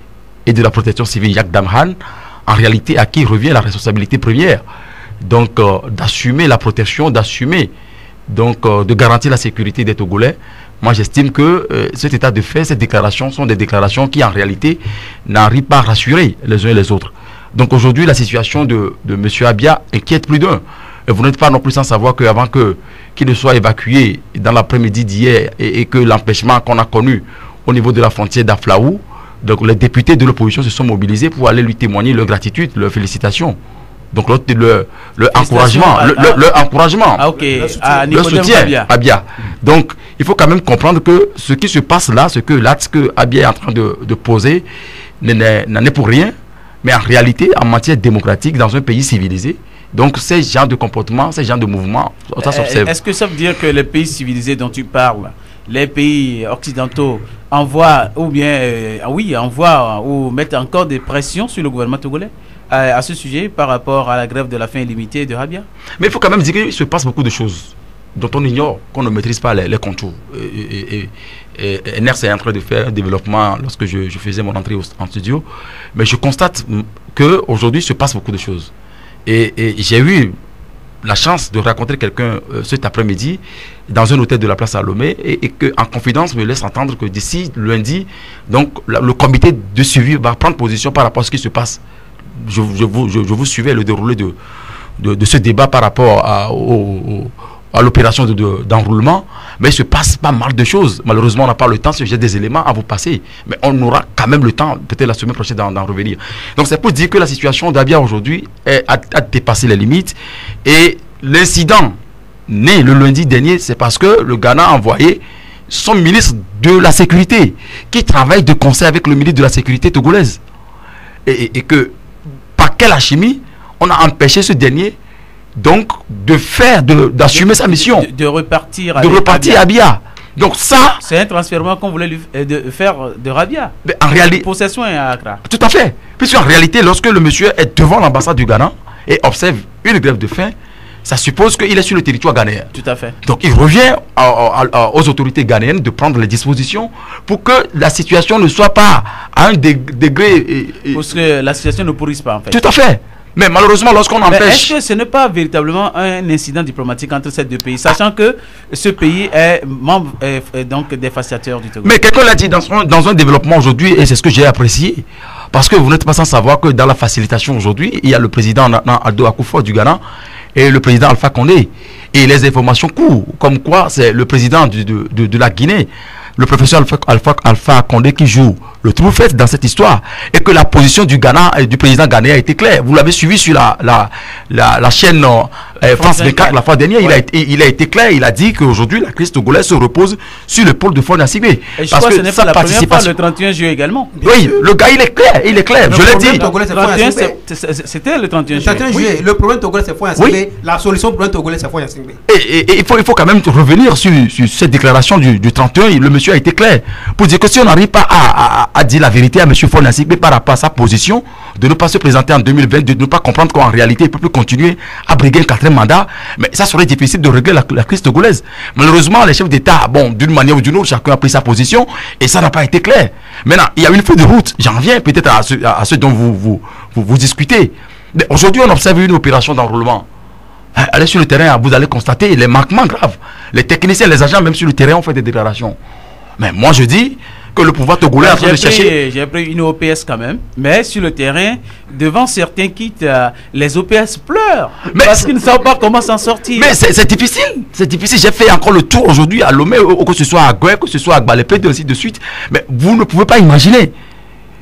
et de la Protection civile, Yak Damhan, en réalité à qui revient la responsabilité première. Donc d'assumer la protection, d'assumer, donc de garantir la sécurité des Togolais. Moi j'estime que cet état de fait, ces déclarations sont des déclarations qui en réalité n'arrivent pas à rassurer les uns et les autres. Donc aujourd'hui la situation de M. Rabia inquiète plus d'un. Vous n'êtes pas non plus sans savoir qu'avant qu'il ne soit évacué dans l'après-midi d'hier et que l'empêchement qu'on a connu au niveau de la frontière d'Aflaou, donc les députés de l'opposition se sont mobilisés pour aller lui témoigner leur gratitude, leur félicitations. Donc le encouragement, le soutien à Abia. Donc il faut quand même comprendre que ce qui se passe là, ce que l'acte que Abia est en train de poser n'en est pour rien, mais en réalité en matière démocratique dans un pays civilisé, donc ces genres de comportements, ces genres de mouvements, ça s'observe. Est-ce que ça veut dire que les pays civilisés dont tu parles, les pays occidentaux envoient ou bien envoient ou mettent encore des pressions sur le gouvernement togolais à ce sujet par rapport à la grève de la faim illimitée de Rabia? Mais il faut quand même dire qu'il se passe beaucoup de choses dont on ignore, qu'on ne maîtrise pas les contours. NRC est en train de faire un développement lorsque je faisais mon entrée en studio, mais je constate qu'aujourd'hui il se passe beaucoup de choses. Et j'ai eu la chance de rencontrer quelqu'un cet après-midi dans un hôtel de la place Salomé et que en confidence me laisse entendre que d'ici lundi, donc le comité de suivi va prendre position par rapport à ce qui se passe. Je vous suivais le déroulé de ce débat par rapport à l'opération d'enroulement, mais il se passe pas mal de choses. Malheureusement, on n'a pas le temps, j'ai des éléments à vous passer, mais on aura quand même le temps, peut-être la semaine prochaine, d'en revenir. Donc c'est pour dire que la situation d'Abia aujourd'hui a dépassé les limites, et l'incident né le lundi dernier, c'est parce que le Ghana a envoyé son ministre de la Sécurité, qui travaille de concert avec le ministre de la Sécurité togolaise, et que par quelle alchimie on a empêché ce dernier donc d'assumer sa mission, de repartir à Abia. Donc ça, c'est un transfèrement qu'on voulait faire de Rabia. Mais en réalité, possession à Accra. Tout à fait. Puisqu'en réalité, lorsque le monsieur est devant l'ambassade du Ghana et observe une grève de faim, ça suppose qu'il est sur le territoire ghanéen. Tout à fait. Donc il revient aux autorités ghanéennes de prendre les dispositions pour que la situation ne soit pas à un degré. Parce que la situation ne pourrisse pas en fait. Tout à fait. Mais malheureusement, lorsqu'on empêche... Est-ce que ce n'est pas véritablement un incident diplomatique entre ces deux pays, sachant que ce pays est membre donc des facilitateurs du Togo? Mais quelqu'un l'a dit dans un développement aujourd'hui, et c'est ce que j'ai apprécié, parce que vous n'êtes pas sans savoir que dans la facilitation aujourd'hui, il y a le président Addo Akufo du Ghana et le président Alpha Condé. Et les informations courent, comme quoi c'est le président de la Guinée, le professeur Alpha Condé qui joue le trou fait dans cette histoire, et que la position du Ghana et du président ghanéen a été claire. Vous l'avez suivi sur la chaîne France 24 la fois dernière. Ouais. Il a été clair. Il a dit qu'aujourd'hui la crise togolaise se repose sur le pôle de Faure Gnassingbé. Parce que ce n'est pas la première fois, le 31 juillet également. Oui, le gars il est clair, je l'ai dit. C'était le 31 juillet. Le 31 juillet, le problème togolais c'est Faure Gnassingbé. La solution au problème togolais c'est Faure Gnassingbé. Et il faut quand même revenir sur cette déclaration du 31. Le monsieur a été clair pour dire que si on n'arrive pas à dire la vérité à M. Faure Gnassingbé par rapport à sa position, de ne pas se présenter en 2020, de ne pas comprendre qu'en réalité il ne peut plus continuer à briguer un 4e mandat, mais ça serait difficile de régler la crise togolaise. Malheureusement, les chefs d'État, bon, d'une manière ou d'une autre, chacun a pris sa position et ça n'a pas été clair. Maintenant, il y a une feuille de route. J'en viens peut-être à ce dont vous discutez. Aujourd'hui, on observe une opération d'enrôlement. Allez sur le terrain, vous allez constater les manquements graves. Les techniciens, les agents, même sur le terrain, ont fait des déclarations. Mais moi, je dis que le pouvoir togolais est en train de chercher. J'ai pris une OPS quand même, mais sur le terrain, devant certains kits, les OPS pleurent parce qu'ils ne savent pas comment s'en sortir. Mais c'est difficile, c'est difficile. J'ai fait encore le tour aujourd'hui à Lomé, que ce soit à Goué, que ce soit à Gbalépé, ainsi de suite. Mais vous ne pouvez pas imaginer.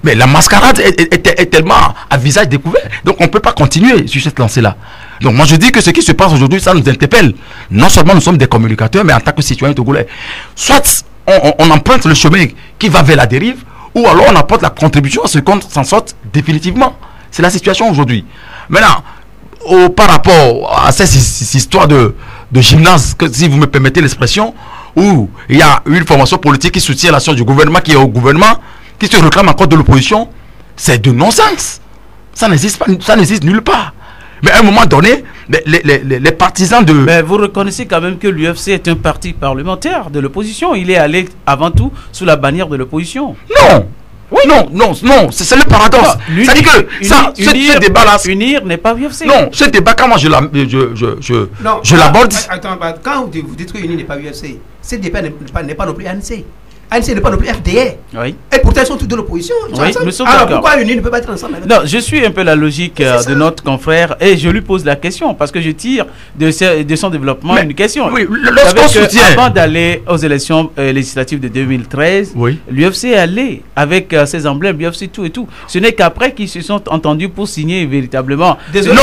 Mais la mascarade est tellement à visage découvert. Donc on ne peut pas continuer sur cette lancée-là. Donc moi je dis que ce qui se passe aujourd'hui, ça nous interpelle. Non seulement nous sommes des communicateurs, mais en tant que citoyens togolais. Soit on emprunte le chemin qui va vers la dérive, ou alors on apporte la contribution à ce qu'on s'en sorte définitivement. C'est la situation aujourd'hui. Maintenant, par rapport à cette histoire de gymnase, si vous me permettez l'expression, où il y a une formation politique qui soutient l'action du gouvernement, qui est au gouvernement, qui se réclame encore de l'opposition, c'est de non-sens. Ça n'existe pas, ça n'existe nulle part. Mais à un moment donné, les partisans de... Mais vous reconnaissez quand même que l'UFC est un parti parlementaire de l'opposition. Il est allé avant tout sous la bannière de l'opposition. Non. Oui. Non, c'est le paradoxe. Ça dit que ce débat-là... Unir n'est pas UFC. Non, ce débat, quand moi je l'aborde... Attends, quand vous dites que Unir n'est pas UFC, ce débat n'est pas non plus ANC. ANC n'est pas non plus FDR. Oui. Et pourtant, ils sont tous de l'opposition. Oui, nous sommes alors pourquoi Unir ne peut pas être ensemble avec Non, je suis un peu la logique de notre confrère et je lui pose la question parce que je tire de son développement une question. Oui, lorsqu'on soutient... Avant d'aller aux élections législatives de 2013, l'UFC est allé avec ses emblèmes, l'UFC tout et tout. Ce n'est qu'après qu'ils se sont entendus pour signer véritablement. Désolé,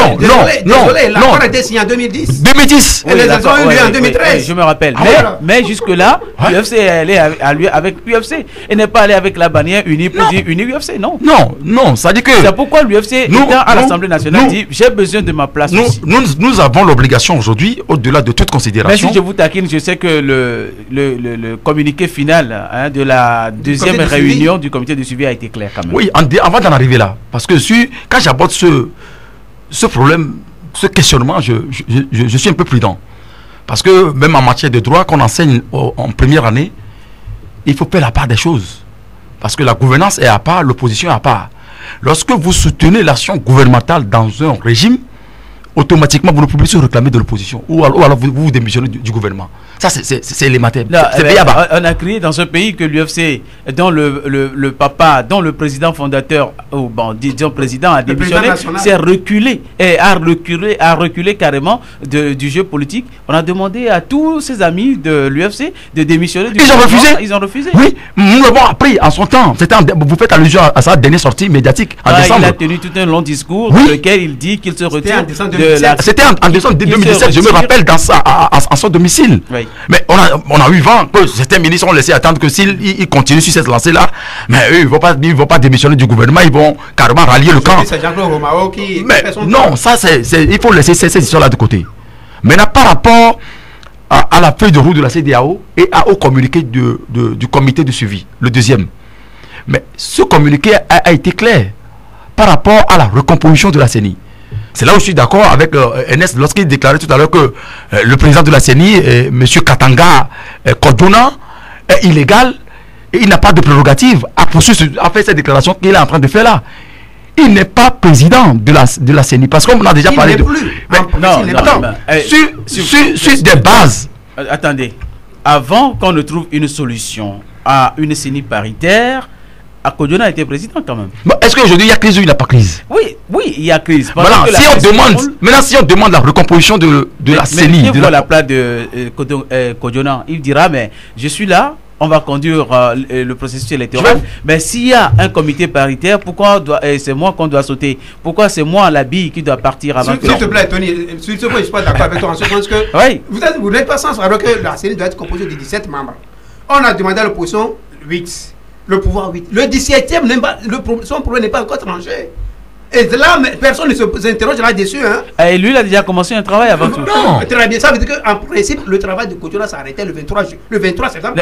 l'accord a été signé en 2010. 2010 Et les élections ont eu lieu en 2013. Je me rappelle. Mais jusque-là, l'UFC est allé avec l'UFC et n'est pas allé avec la bannière unie pour dire unie UFC, non. Non, ça dit que... C'est pourquoi l'UFC, étant à l'Assemblée nationale, dit j'ai besoin de ma place aussi. Nous avons l'obligation aujourd'hui, au-delà de toute considération... Mais si je vous taquine, je sais que le communiqué final de la deuxième réunion du comité de suivi a été clair quand même. Oui, avant d'en arriver là, parce que quand j'aborde ce problème, ce questionnement, je suis un peu prudent. Parce que même en matière de droit qu'on enseigne en première année, il faut faire la part des choses. Parce que la gouvernance est à part, l'opposition est à part. Lorsque vous soutenez l'action gouvernementale dans un régime, automatiquement vous ne pouvez plus réclamer de l'opposition. Ou alors vous démissionnez du gouvernement. Ça, c'est élémentaire. On a crié dans ce pays que l'UFC, dont le papa, dont le président fondateur, ou bon, disons président, a démissionné, s'est reculé et a reculé carrément du jeu politique. On a demandé à tous ses amis de l'UFC de démissionner du gouvernement. Ils ont refusé. Oui, nous l'avons appris en son temps. Vous faites allusion à sa dernière sortie médiatique en décembre. Il a tenu tout un long discours dans lequel il dit qu'il se retire C'était en décembre 2017, je me rappelle, en son domicile. Oui. Mais on a eu vent que certains ministres ont laissé attendre que s'ils continuent sur cette lancée-là, mais eux, ils ne vont pas démissionner du gouvernement, ils vont carrément rallier le camp. C'est Jean-Claude Romao qui... Mais non, ça, il faut laisser ces histoires-là de côté. Maintenant, par rapport à la feuille de route de la CEDEAO et au communiqué du comité de suivi, le deuxième. Mais ce communiqué a été clair par rapport à la recomposition de la CENI. C'est là où je suis d'accord avec Ernest lorsqu'il déclarait tout à l'heure que le président de la CENI, M. Katanga Kodjona, est illégal et il n'a pas de prérogative à faire cette déclaration qu'il est en train de faire là. il n'est pas président de la CENI. Parce qu'on a déjà parlé de... Sur des bases... Attendez. Avant qu'on ne trouve une solution à une CENI paritaire, Kodiona était président quand même. Bon, est-ce qu'aujourd'hui il y a crise ou il n'y a pas crise? Oui, il y a crise. Voilà, si on demande la recomposition de la CENI... de la place de Kodiona, il dira, mais je suis là, on va conduire le processus électoral. Mais s'il y a un comité paritaire, pourquoi c'est moi qu'on doit sauter? Pourquoi c'est moi la bille qui doit partir avant? S'il te plaît, Tony, s'il te plaît, je ne suis pas d'accord avec toi en ce sens que vous n'êtes pas sans savoir que la CENI doit être composée de 17 membres. On a demandé à l'opposition 8. Le pouvoir 8. Le 17e, son problème n'est pas encore tranché. Et là, personne ne s'interroge là-dessus. Hein. Et lui, il a déjà commencé un travail avant tout. Non, très bien. Ça veut dire qu'en principe, le travail de Kodiona s'arrêtait le 23 septembre.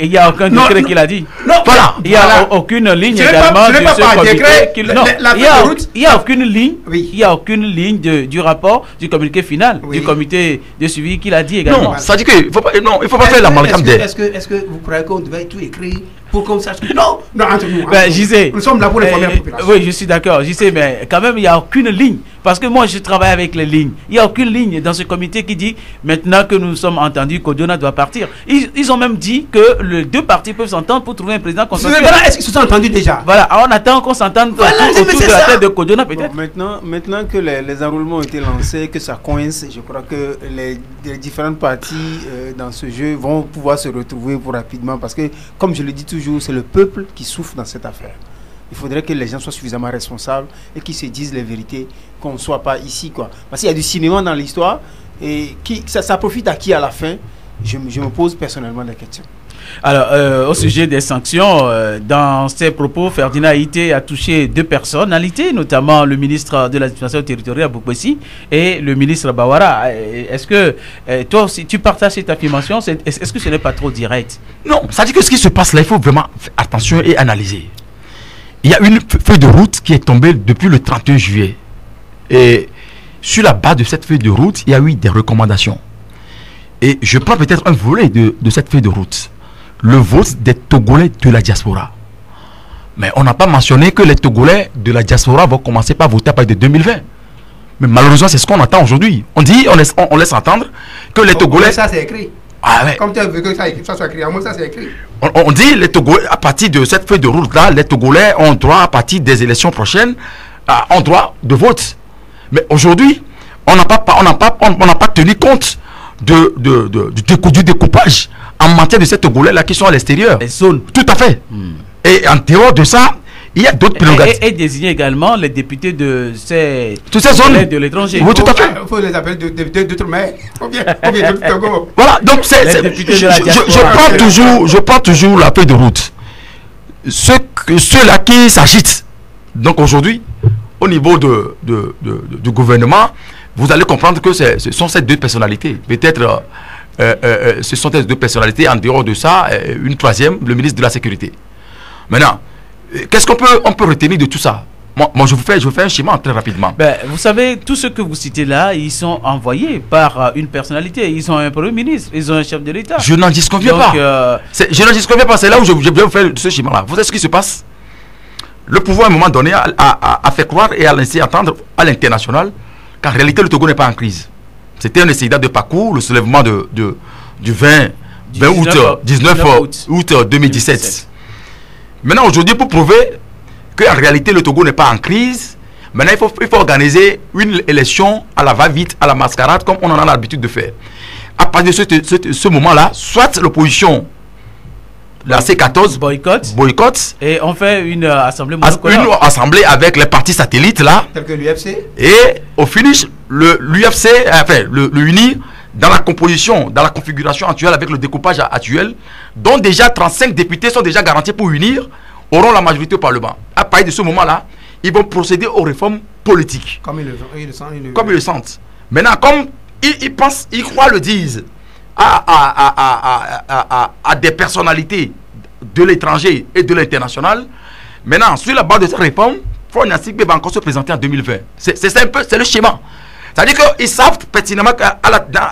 Il n'y a aucun décret qu'il a dit. Non, voilà. Il n'y a aucune ligne également de ce communiqué. Il n'y a aucune ligne. Il n'y a aucune ligne du rapport du communiqué final, du comité de suivi qu'il a dit également. Non, ça dit qu'il ne faut pas faire l'amalgame des... Est-ce que vous croyez qu'on devait tout écrire pour qu'on sache que... Non, entre nous. Nous sommes là pour informer la population. Oui, je suis d'accord. Je sais, mais quand même, il n'y a aucune ligne. Parce que moi, je travaille avec les lignes. Il n'y a aucune ligne dans ce comité qui dit, maintenant que nous sommes entendus, Kodiona doit partir. Ils ont même dit que les deux partis peuvent s'entendre pour trouver un président consensuel. Voilà, est-ce qu'ils se sont entendus déjà? Voilà, on attend qu'on s'entende autour de la tête de Kodiona, peut-être. Maintenant que les enroulements ont été lancés, que ça coince, je crois que les différentes parties dans ce jeu vont pouvoir se retrouver pour rapidement. Parce que, comme je le dis toujours, c'est le peuple qui souffre dans cette affaire. Il faudrait que les gens soient suffisamment responsables et qu'ils se disent les vérités, qu'on ne soit pas ici, quoi. Parce qu'il y a du cinéma dans l'histoire et ça profite à qui à la fin? Je me pose personnellement des questions. Alors, au sujet des sanctions, dans ses propos, Ferdinand Haïté a touché deux personnalités, notamment le ministre de l'administration territoriale, Boukbessi, et le ministre Bawara. Est-ce que toi aussi, tu partages cette affirmation? Est-ce que ce n'est pas trop direct? Non, ça dit que ce qui se passe là, il faut vraiment faire attention et analyser. Il y a une feuille de route qui est tombée depuis le 31 juillet. Et sur la base de cette feuille de route, il y a eu des recommandations. Et je prends peut-être un volet de cette feuille de route. Le vote des Togolais de la diaspora. Mais on n'a pas mentionné que les Togolais de la diaspora vont commencer par voter à partir de 2020. Mais malheureusement, c'est ce qu'on entend aujourd'hui. On dit, on laisse entendre que les Togolais... Ça, c'est écrit. Ah ouais. Comme tu veux que ça soit écrit, moi ça c'est écrit. On dit les Togolais, à partir de cette feuille de route là, les Togolais ont droit à partir des élections prochaines, ont droit de vote. Mais aujourd'hui, on n'a pas tenu compte du découpage en matière de ces Togolais là qui sont à l'extérieur. Les zones. Tout à fait. Et en dehors de ça, il y a d'autres prérogatives. Et désigner également les députés de toutes ces zones de l'étranger. Oui, tout à fait. Il faut les appeler députés d'outre-mer. Voilà, donc je prends toujours la feuille de route. Ceux-là qui s'agitent, donc aujourd'hui, au niveau du gouvernement, vous allez comprendre que ce sont ces deux personnalités. Peut-être ce sont ces deux personnalités. En dehors de ça, une troisième, le ministre de la Sécurité. Maintenant, qu'est-ce qu'on peut retenir de tout ça? Moi, je vous fais un schéma très rapidement. Vous savez, tous ceux que vous citez là, ils sont envoyés par une personnalité. Ils ont un premier ministre, ils ont un chef de l'État. Je n'en disconviens pas. Je n'en disconviens pas. C'est là où je vais vous faire ce schéma-là. Vous savez ce qui se passe? Le pouvoir, à un moment donné, a fait croire et a laissé entendre à l'international qu'en réalité, le Togo n'est pas en crise. C'était un essai de parcours, le soulèvement du 19 août 2017. Maintenant, aujourd'hui, pour prouver qu'en réalité, le Togo n'est pas en crise, maintenant, il faut organiser une élection à la va-vite, à la mascarade, comme on en a l'habitude de faire. À partir de ce moment-là, soit l'opposition, la C14 boycotte. Et on fait une assemblée monocolaire. Une assemblée avec les partis satellites, là. Tel que l'UFC. Et au finish, l'UFC, enfin, le UNIR, dans la composition, dans la configuration actuelle, avec le découpage actuel, dont déjà 35 députés sont déjà garantis pour unir, auront la majorité au Parlement. À partir de ce moment-là, ils vont procéder aux réformes politiques. Comme ils le sentent. Comme ils le sentent. Maintenant, comme ils pensent, ils croient, le disent à des personnalités de l'étranger et de l'international, maintenant, sur la base de cette réforme, Fonasik va encore se présenter en 2020. C'est un peu, c'est le schéma. C'est-à-dire qu'ils savent pertinemment qu'à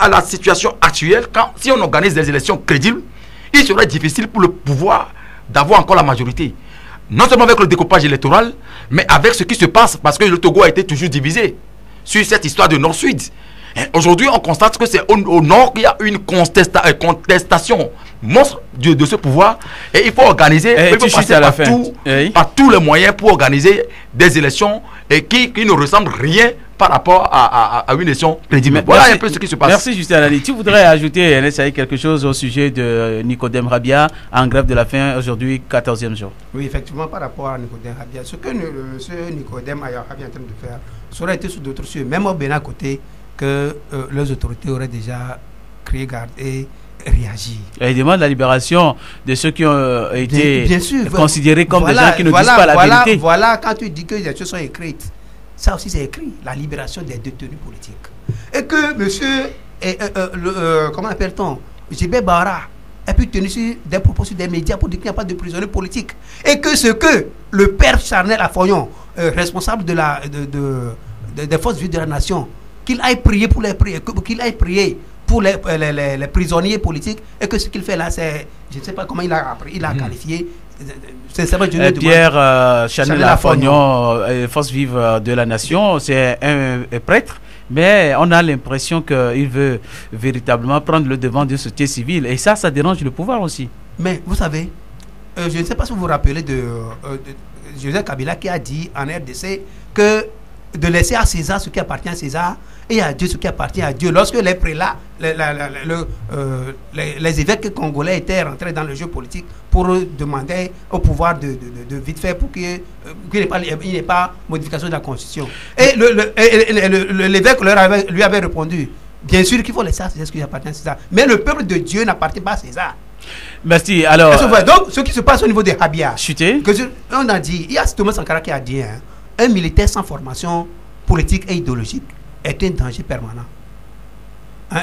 la situation actuelle, si on organise des élections crédibles, il serait difficile pour le pouvoir d'avoir encore la majorité. non seulement avec le découpage électoral, mais avec ce qui se passe, parce que le Togo a été toujours divisé sur cette histoire de Nord-Sud. Aujourd'hui, on constate que c'est au Nord qu'il y a une contestation monstre de ce pouvoir, et il faut organiser, il faut passer par tous les moyens pour organiser des élections et qui ne ressemblent rien par rapport à une élection crédible. Voilà un peu ce qui se passe. Merci Justin Alali. Tu voudrais ajouter, NSAI, quelque chose au sujet de Nicodème Rabia en grève de la faim aujourd'hui, 14e jour? Oui, effectivement, par rapport à Nicodème Rabia, ce que ce Nicodème Rabia est en train de faire, ça aurait été sous d'autres cieux, même au Bénin à côté, que les autorités auraient déjà créé garde et réagi. Il demande la libération de ceux qui ont été considérés comme des gens qui ne disent pas la vérité. Voilà, quand tu dis que les choses sont écrites, ça aussi c'est écrit, la libération des détenus politiques. Et que monsieur, comment appelle-t-on, J.B. Barra a pu tenir sur des propos sur des médias pour dire qu'il n'y a pas de prisonniers politiques. Et que ce que le père Charnel Afoyon, responsable des forces vives de la nation, qu'il aille prier pour les prisonniers politiques, et que ce qu'il fait là, c'est, je ne sais pas comment il a qualifié, Pierre Chanel Afognon, force vive de la nation, c'est un prêtre, mais on a l'impression qu'il veut véritablement prendre le devant de société civile, et ça dérange le pouvoir aussi. Mais vous savez, je ne sais pas si vous vous rappelez de Joseph Kabila qui a dit en RDC que de laisser à César ce qui appartient à César et à Dieu ce qui appartient à Dieu. Lorsque les prélats, les évêques congolais étaient rentrés dans le jeu politique pour demander au pouvoir de vite fait pour qu'il n'y ait pas modification de la Constitution. Et l'évêque lui avait répondu, bien sûr qu'il faut laisser à César ce qui appartient à César, mais le peuple de Dieu n'appartient pas à César. Merci. Alors, donc, ce qui se passe au niveau des Habia, chuté. On a dit, il y a Thomas Sankara qui a dit, un militaire sans formation politique et idéologique est un danger permanent.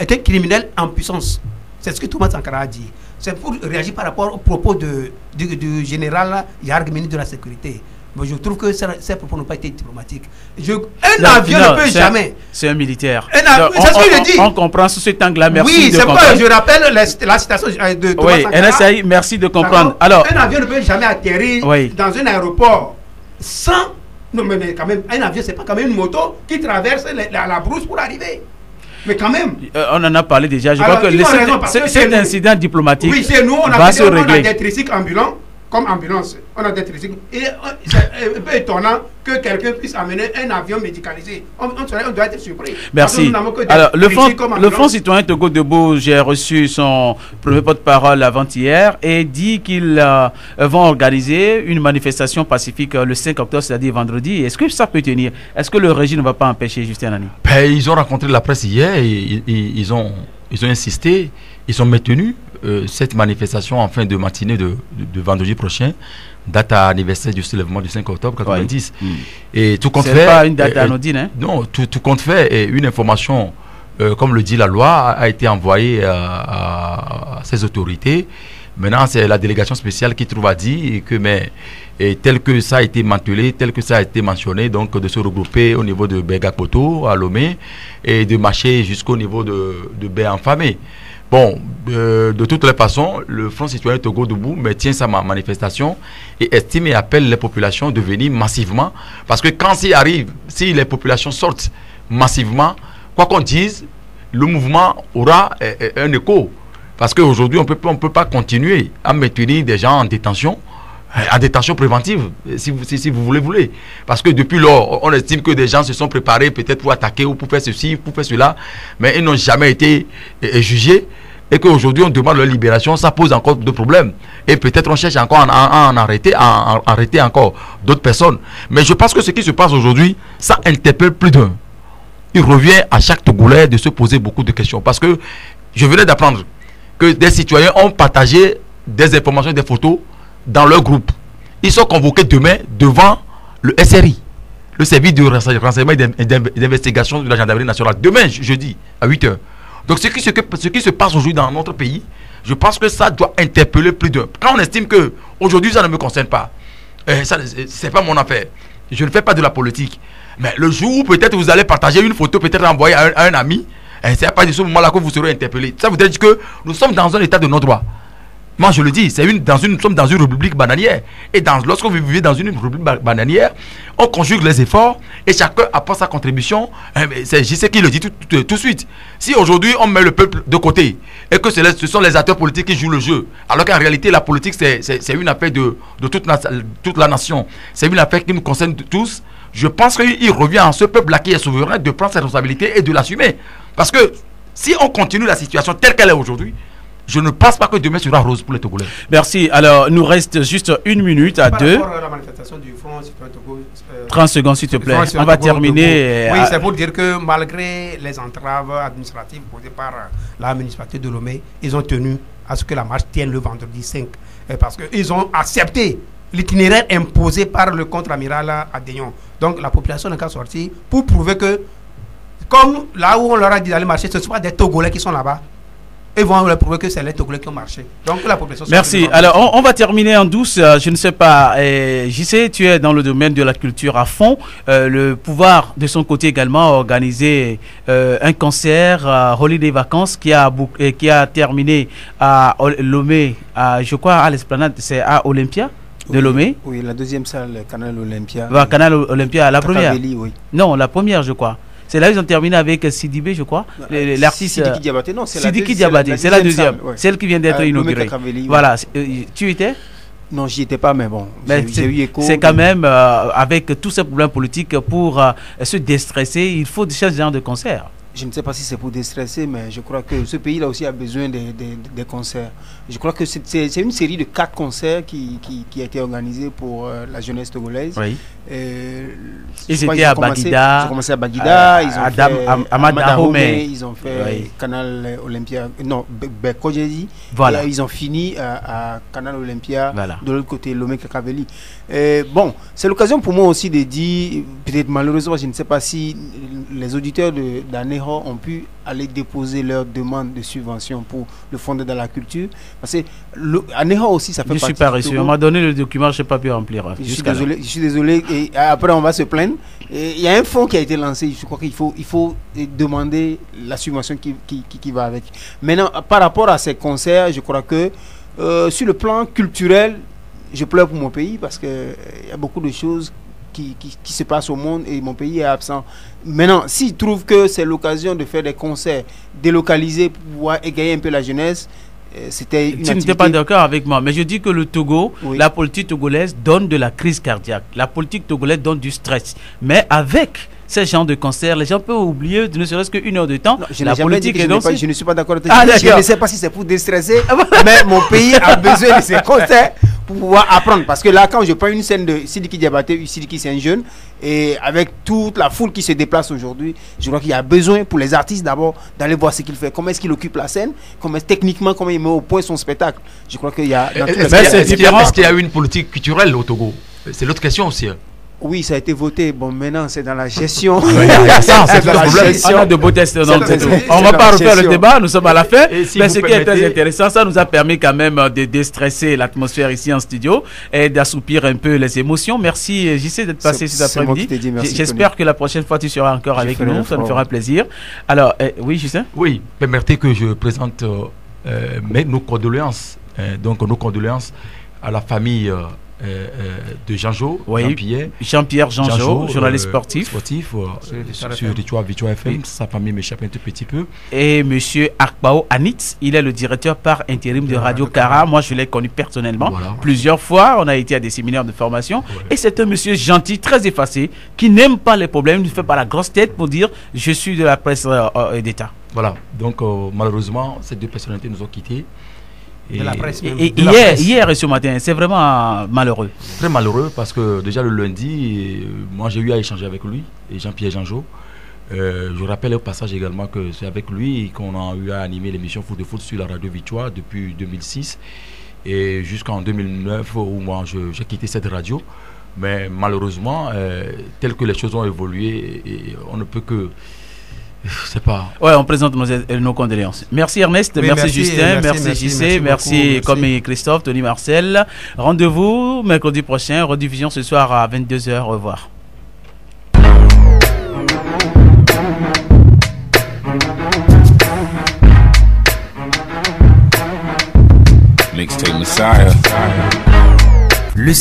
Est un criminel en puissance. C'est ce que Thomas Sankara a dit. C'est pour réagir par rapport aux propos du général Yarg, ministre de la Sécurité. Mais je trouve que ces propos n'ont pas été diplomatiques. Un avion ne peut jamais. C'est un militaire. C'est ce que je dis. On comprend sous cet angle-là. Merci. Oui, c'est pourquoi je rappelle la citation de Thomas Sankara. NSAI, merci de comprendre. Alors, un avion ne peut jamais atterrir dans un aéroport sans. Non, mais quand même, un avion, c'est pas quand même une moto qui traverse la brousse pour arriver. Mais quand même. On en a parlé déjà. Je crois que cet incident diplomatique va se régler. On a des tricycles ambulants, comme ambulance. On a des tricycles. Et c'est un peu étonnant que quelqu'un puisse amener un avion médicalisé. On doit être surpris. Merci. Alors, le Front citoyen Togo Debout, j'ai reçu son premier porte-parole avant-hier et dit qu'ils vont organiser une manifestation pacifique le 5 octobre, c'est-à-dire vendredi. Est-ce que ça peut tenir? Est-ce que le régime ne va pas empêcher Justin Alali? Ils ont rencontré la presse hier et ils ont insisté, ils ont maintenu cette manifestation en fin de matinée de vendredi prochain, date à anniversaire du soulèvement du 5 octobre 90. Et tout compte fait, c'est pas une date anodine, hein? Non, tout compte fait, et une information, comme le dit la loi, a été envoyée à ces autorités. Maintenant, c'est la délégation spéciale qui trouve à dire que, tel que ça a été mantelé, tel que ça a été mentionné, donc de se regrouper au niveau de Begakoto, à Lomé, et de marcher jusqu'au niveau de Bé-en-Famé. Bon, de toutes les façons, le Front citoyen Togo Debout tient sa manifestation et estime et appelle les populations de venir massivement. Parce que quand si les populations sortent massivement, quoi qu'on dise, le mouvement aura un écho. Parce qu'aujourd'hui, on ne peut pas continuer à maintenir des gens en détention préventive, si vous voulez. Parce que depuis lors, on estime que des gens se sont préparés peut-être pour attaquer ou pour faire ceci, pour faire cela, mais ils n'ont jamais été jugés. Et qu'aujourd'hui, on demande leur libération, ça pose encore de problèmes. Et peut-être on cherche encore à arrêter encore d'autres personnes. Mais je pense que ce qui se passe aujourd'hui, ça interpelle plus d'un. Il revient à chaque Togolais de se poser beaucoup de questions. Parce que je venais d'apprendre que des citoyens ont partagé des informations, des photos dans leur groupe. Ils sont convoqués demain devant le SRI, le service de renseignement et d'investigation de la gendarmerie nationale. Demain, jeudi, à 8h. Donc ce qui se passe aujourd'hui dans notre pays, je pense que ça doit interpeller plus d'un. Quand on estime que aujourd'hui ça ne me concerne pas, c'est pas mon affaire. Je ne fais pas de la politique. Mais le jour où peut-être vous allez partager une photo, peut-être envoyer à un ami, c'est à partir de ce moment-là que vous serez interpellé. Ça voudrait dire que nous sommes dans un état de non-droit. Moi, je le dis, nous sommes dans une république bananière. Et lorsque vous vivez dans une république bananière, on conjugue les efforts et chacun apporte sa contribution. Je sais qui le dit tout de suite. Si aujourd'hui, on met le peuple de côté et que ce sont les acteurs politiques qui jouent le jeu, alors qu'en réalité, la politique, c'est une affaire de toute la nation. C'est une affaire qui nous concerne tous. Je pense qu'il revient à ce peuple-là qui est souverain de prendre ses responsabilités et de l'assumer. Parce que si on continue la situation telle qu'elle est aujourd'hui, je ne pense pas que demain sera rose pour les Togolais. Merci. Alors, nous reste juste 1 minute à 2. La manifestation du Front citoyen Togo, 30 secondes, s'il te plaît. On va terminer. Oui, c'est pour dire que malgré les entraves administratives posées par la municipalité de Lomé, ils ont tenu à ce que la marche tienne le vendredi 5. Parce qu'ils ont accepté l'itinéraire imposé par le contre-amiral Adéon. Donc, la population n'est qu'à sortir pour prouver que, comme là où on leur a dit d'aller marcher, ce ne sont pas des Togolais qui sont là-bas. Ils vont leur prouver que c'est les Togolais qui ont marché. Donc la population... Merci. Alors, on va terminer en douce. Je ne sais pas, JC, tu es dans le domaine de la culture à fond. Le pouvoir, de son côté également, a organisé un concert, Holiday Vacances, qui a terminé à Lomé, je crois, à l'esplanade, c'est à Olympia de Lomé. Oui, la deuxième salle, Canal Olympia. Canal Olympia, la première. Oui. Non, la première, je crois. C'est là qu'ils ont terminé avec Sidibé, je crois. L'artiste Sidiki Diabaté, non, c'est la deuxième. Celle qui vient d'être inaugurée. Voilà. Tu étais? Non, j'y étais pas, mais bon, j'ai eu écho. C'est quand même, avec tous ces problèmes politiques, pour se déstresser, il faut ce genre de concert. Je ne sais pas si c'est pour déstresser, mais je crois que ce pays-là aussi a besoin des concerts. Je crois que c'est une série de 4 concerts qui a été organisée pour la jeunesse togolaise. Oui. Ils étaient à Baguida. Ils ont commencé à Baguida, ils ont fait Amadahome, ils ont fait Canal Olympia, non, Bekojedi. Voilà. Et ils ont fini à Canal Olympia, voilà, de l'autre côté, Lomé-Kakaveli. Bon, c'est l'occasion pour moi aussi de dire, peut-être malheureusement, je ne sais pas si les auditeurs d'Aného ont pu aller déposer leur demande de subvention pour le fonder dans la culture. Parce que Aného aussi, ça fait partie. Je ne suis pas reçu. On m'a donné le document, je n'ai pas pu remplir. Je suis désolé. Et après, on va se plaindre. Il y a un fonds qui a été lancé. Je crois qu'il faut demander la subvention qui va avec. Maintenant, par rapport à ces concerts, je crois que sur le plan culturel, je pleure pour mon pays parce qu'il y a beaucoup de choses qui se passent au monde et mon pays est absent. Maintenant, s'ils trouvent que c'est l'occasion de faire des concerts délocalisés pour pouvoir égayer un peu la jeunesse, c'était une activité... Tu n'étais pas d'accord avec moi, mais je dis que le Togo, oui, la politique togolaise donne de la crise cardiaque. La politique togolaise donne du stress. Mais avec ces genres de concerts, les gens peuvent oublier, ne serait-ce qu'une heure de temps. Non, je ne suis pas d'accord avec toi. Je ne sais pas si c'est pour déstresser, mais mon pays a besoin de ces concerts pour pouvoir apprendre. Parce que là, quand je prends une scène de Sidiki Diabaté, Sidiki c'est un jeune, et avec toute la foule qui se déplace aujourd'hui, je crois qu'il y a besoin pour les artistes d'abord d'aller voir ce qu'il fait, comment est-ce qu'il occupe la scène, techniquement comment il met au point son spectacle. Je crois qu'il y a... Est-ce qu'il y a une politique culturelle au Togo? C'est l'autre question aussi. Oui, ça a été voté. Bon, maintenant, c'est dans la gestion. On a de beaux tests. On ne va pas refaire le débat, nous sommes à la fin. Mais ce qui est très intéressant, ça nous a permis quand même de déstresser l'atmosphère ici en studio et d'assoupir un peu les émotions. Merci, JC, d'être passé cet après-midi. J'espère que la prochaine fois, tu seras encore avec nous. Ça nous fera plaisir. Alors, oui, JC? Oui, permettez que je présente nos condoléances. Donc, nos condoléances à la famille de Jean-Jo, Jean-Pierre Jean-Jo, journaliste sportif sur Vitua FM. Sa famille m'échappe un tout petit peu. Et monsieur Akbao Anit, il est le directeur par intérim de Radio Kara. Moi, je l'ai connu personnellement plusieurs fois. On a été à des séminaires de formation. Et c'est un monsieur gentil, très effacé, qui n'aime pas les problèmes, ne fait pas la grosse tête pour dire je suis de la presse d'État. Voilà. Donc, malheureusement, ces deux personnalités nous ont quittés. Hier et ce matin, c'est vraiment malheureux. Très malheureux parce que déjà le lundi, moi j'ai eu à échanger avec lui et Jean-Pierre Jean-Jo. Je rappelle au passage également que c'est avec lui qu'on a eu à animer l'émission Foot de Foot sur la radio Vitua depuis 2006 et jusqu'en 2009 où moi j'ai quitté cette radio. Mais malheureusement, tel que les choses ont évolué, on ne peut que... C'est pas... Ouais, on présente nos condoléances. Merci Ernest, merci Justin, merci JC, merci comme Christophe, Tony Marcel. Rendez-vous mercredi prochain, rediffusion ce soir à 22h. Au revoir. Mixtape Le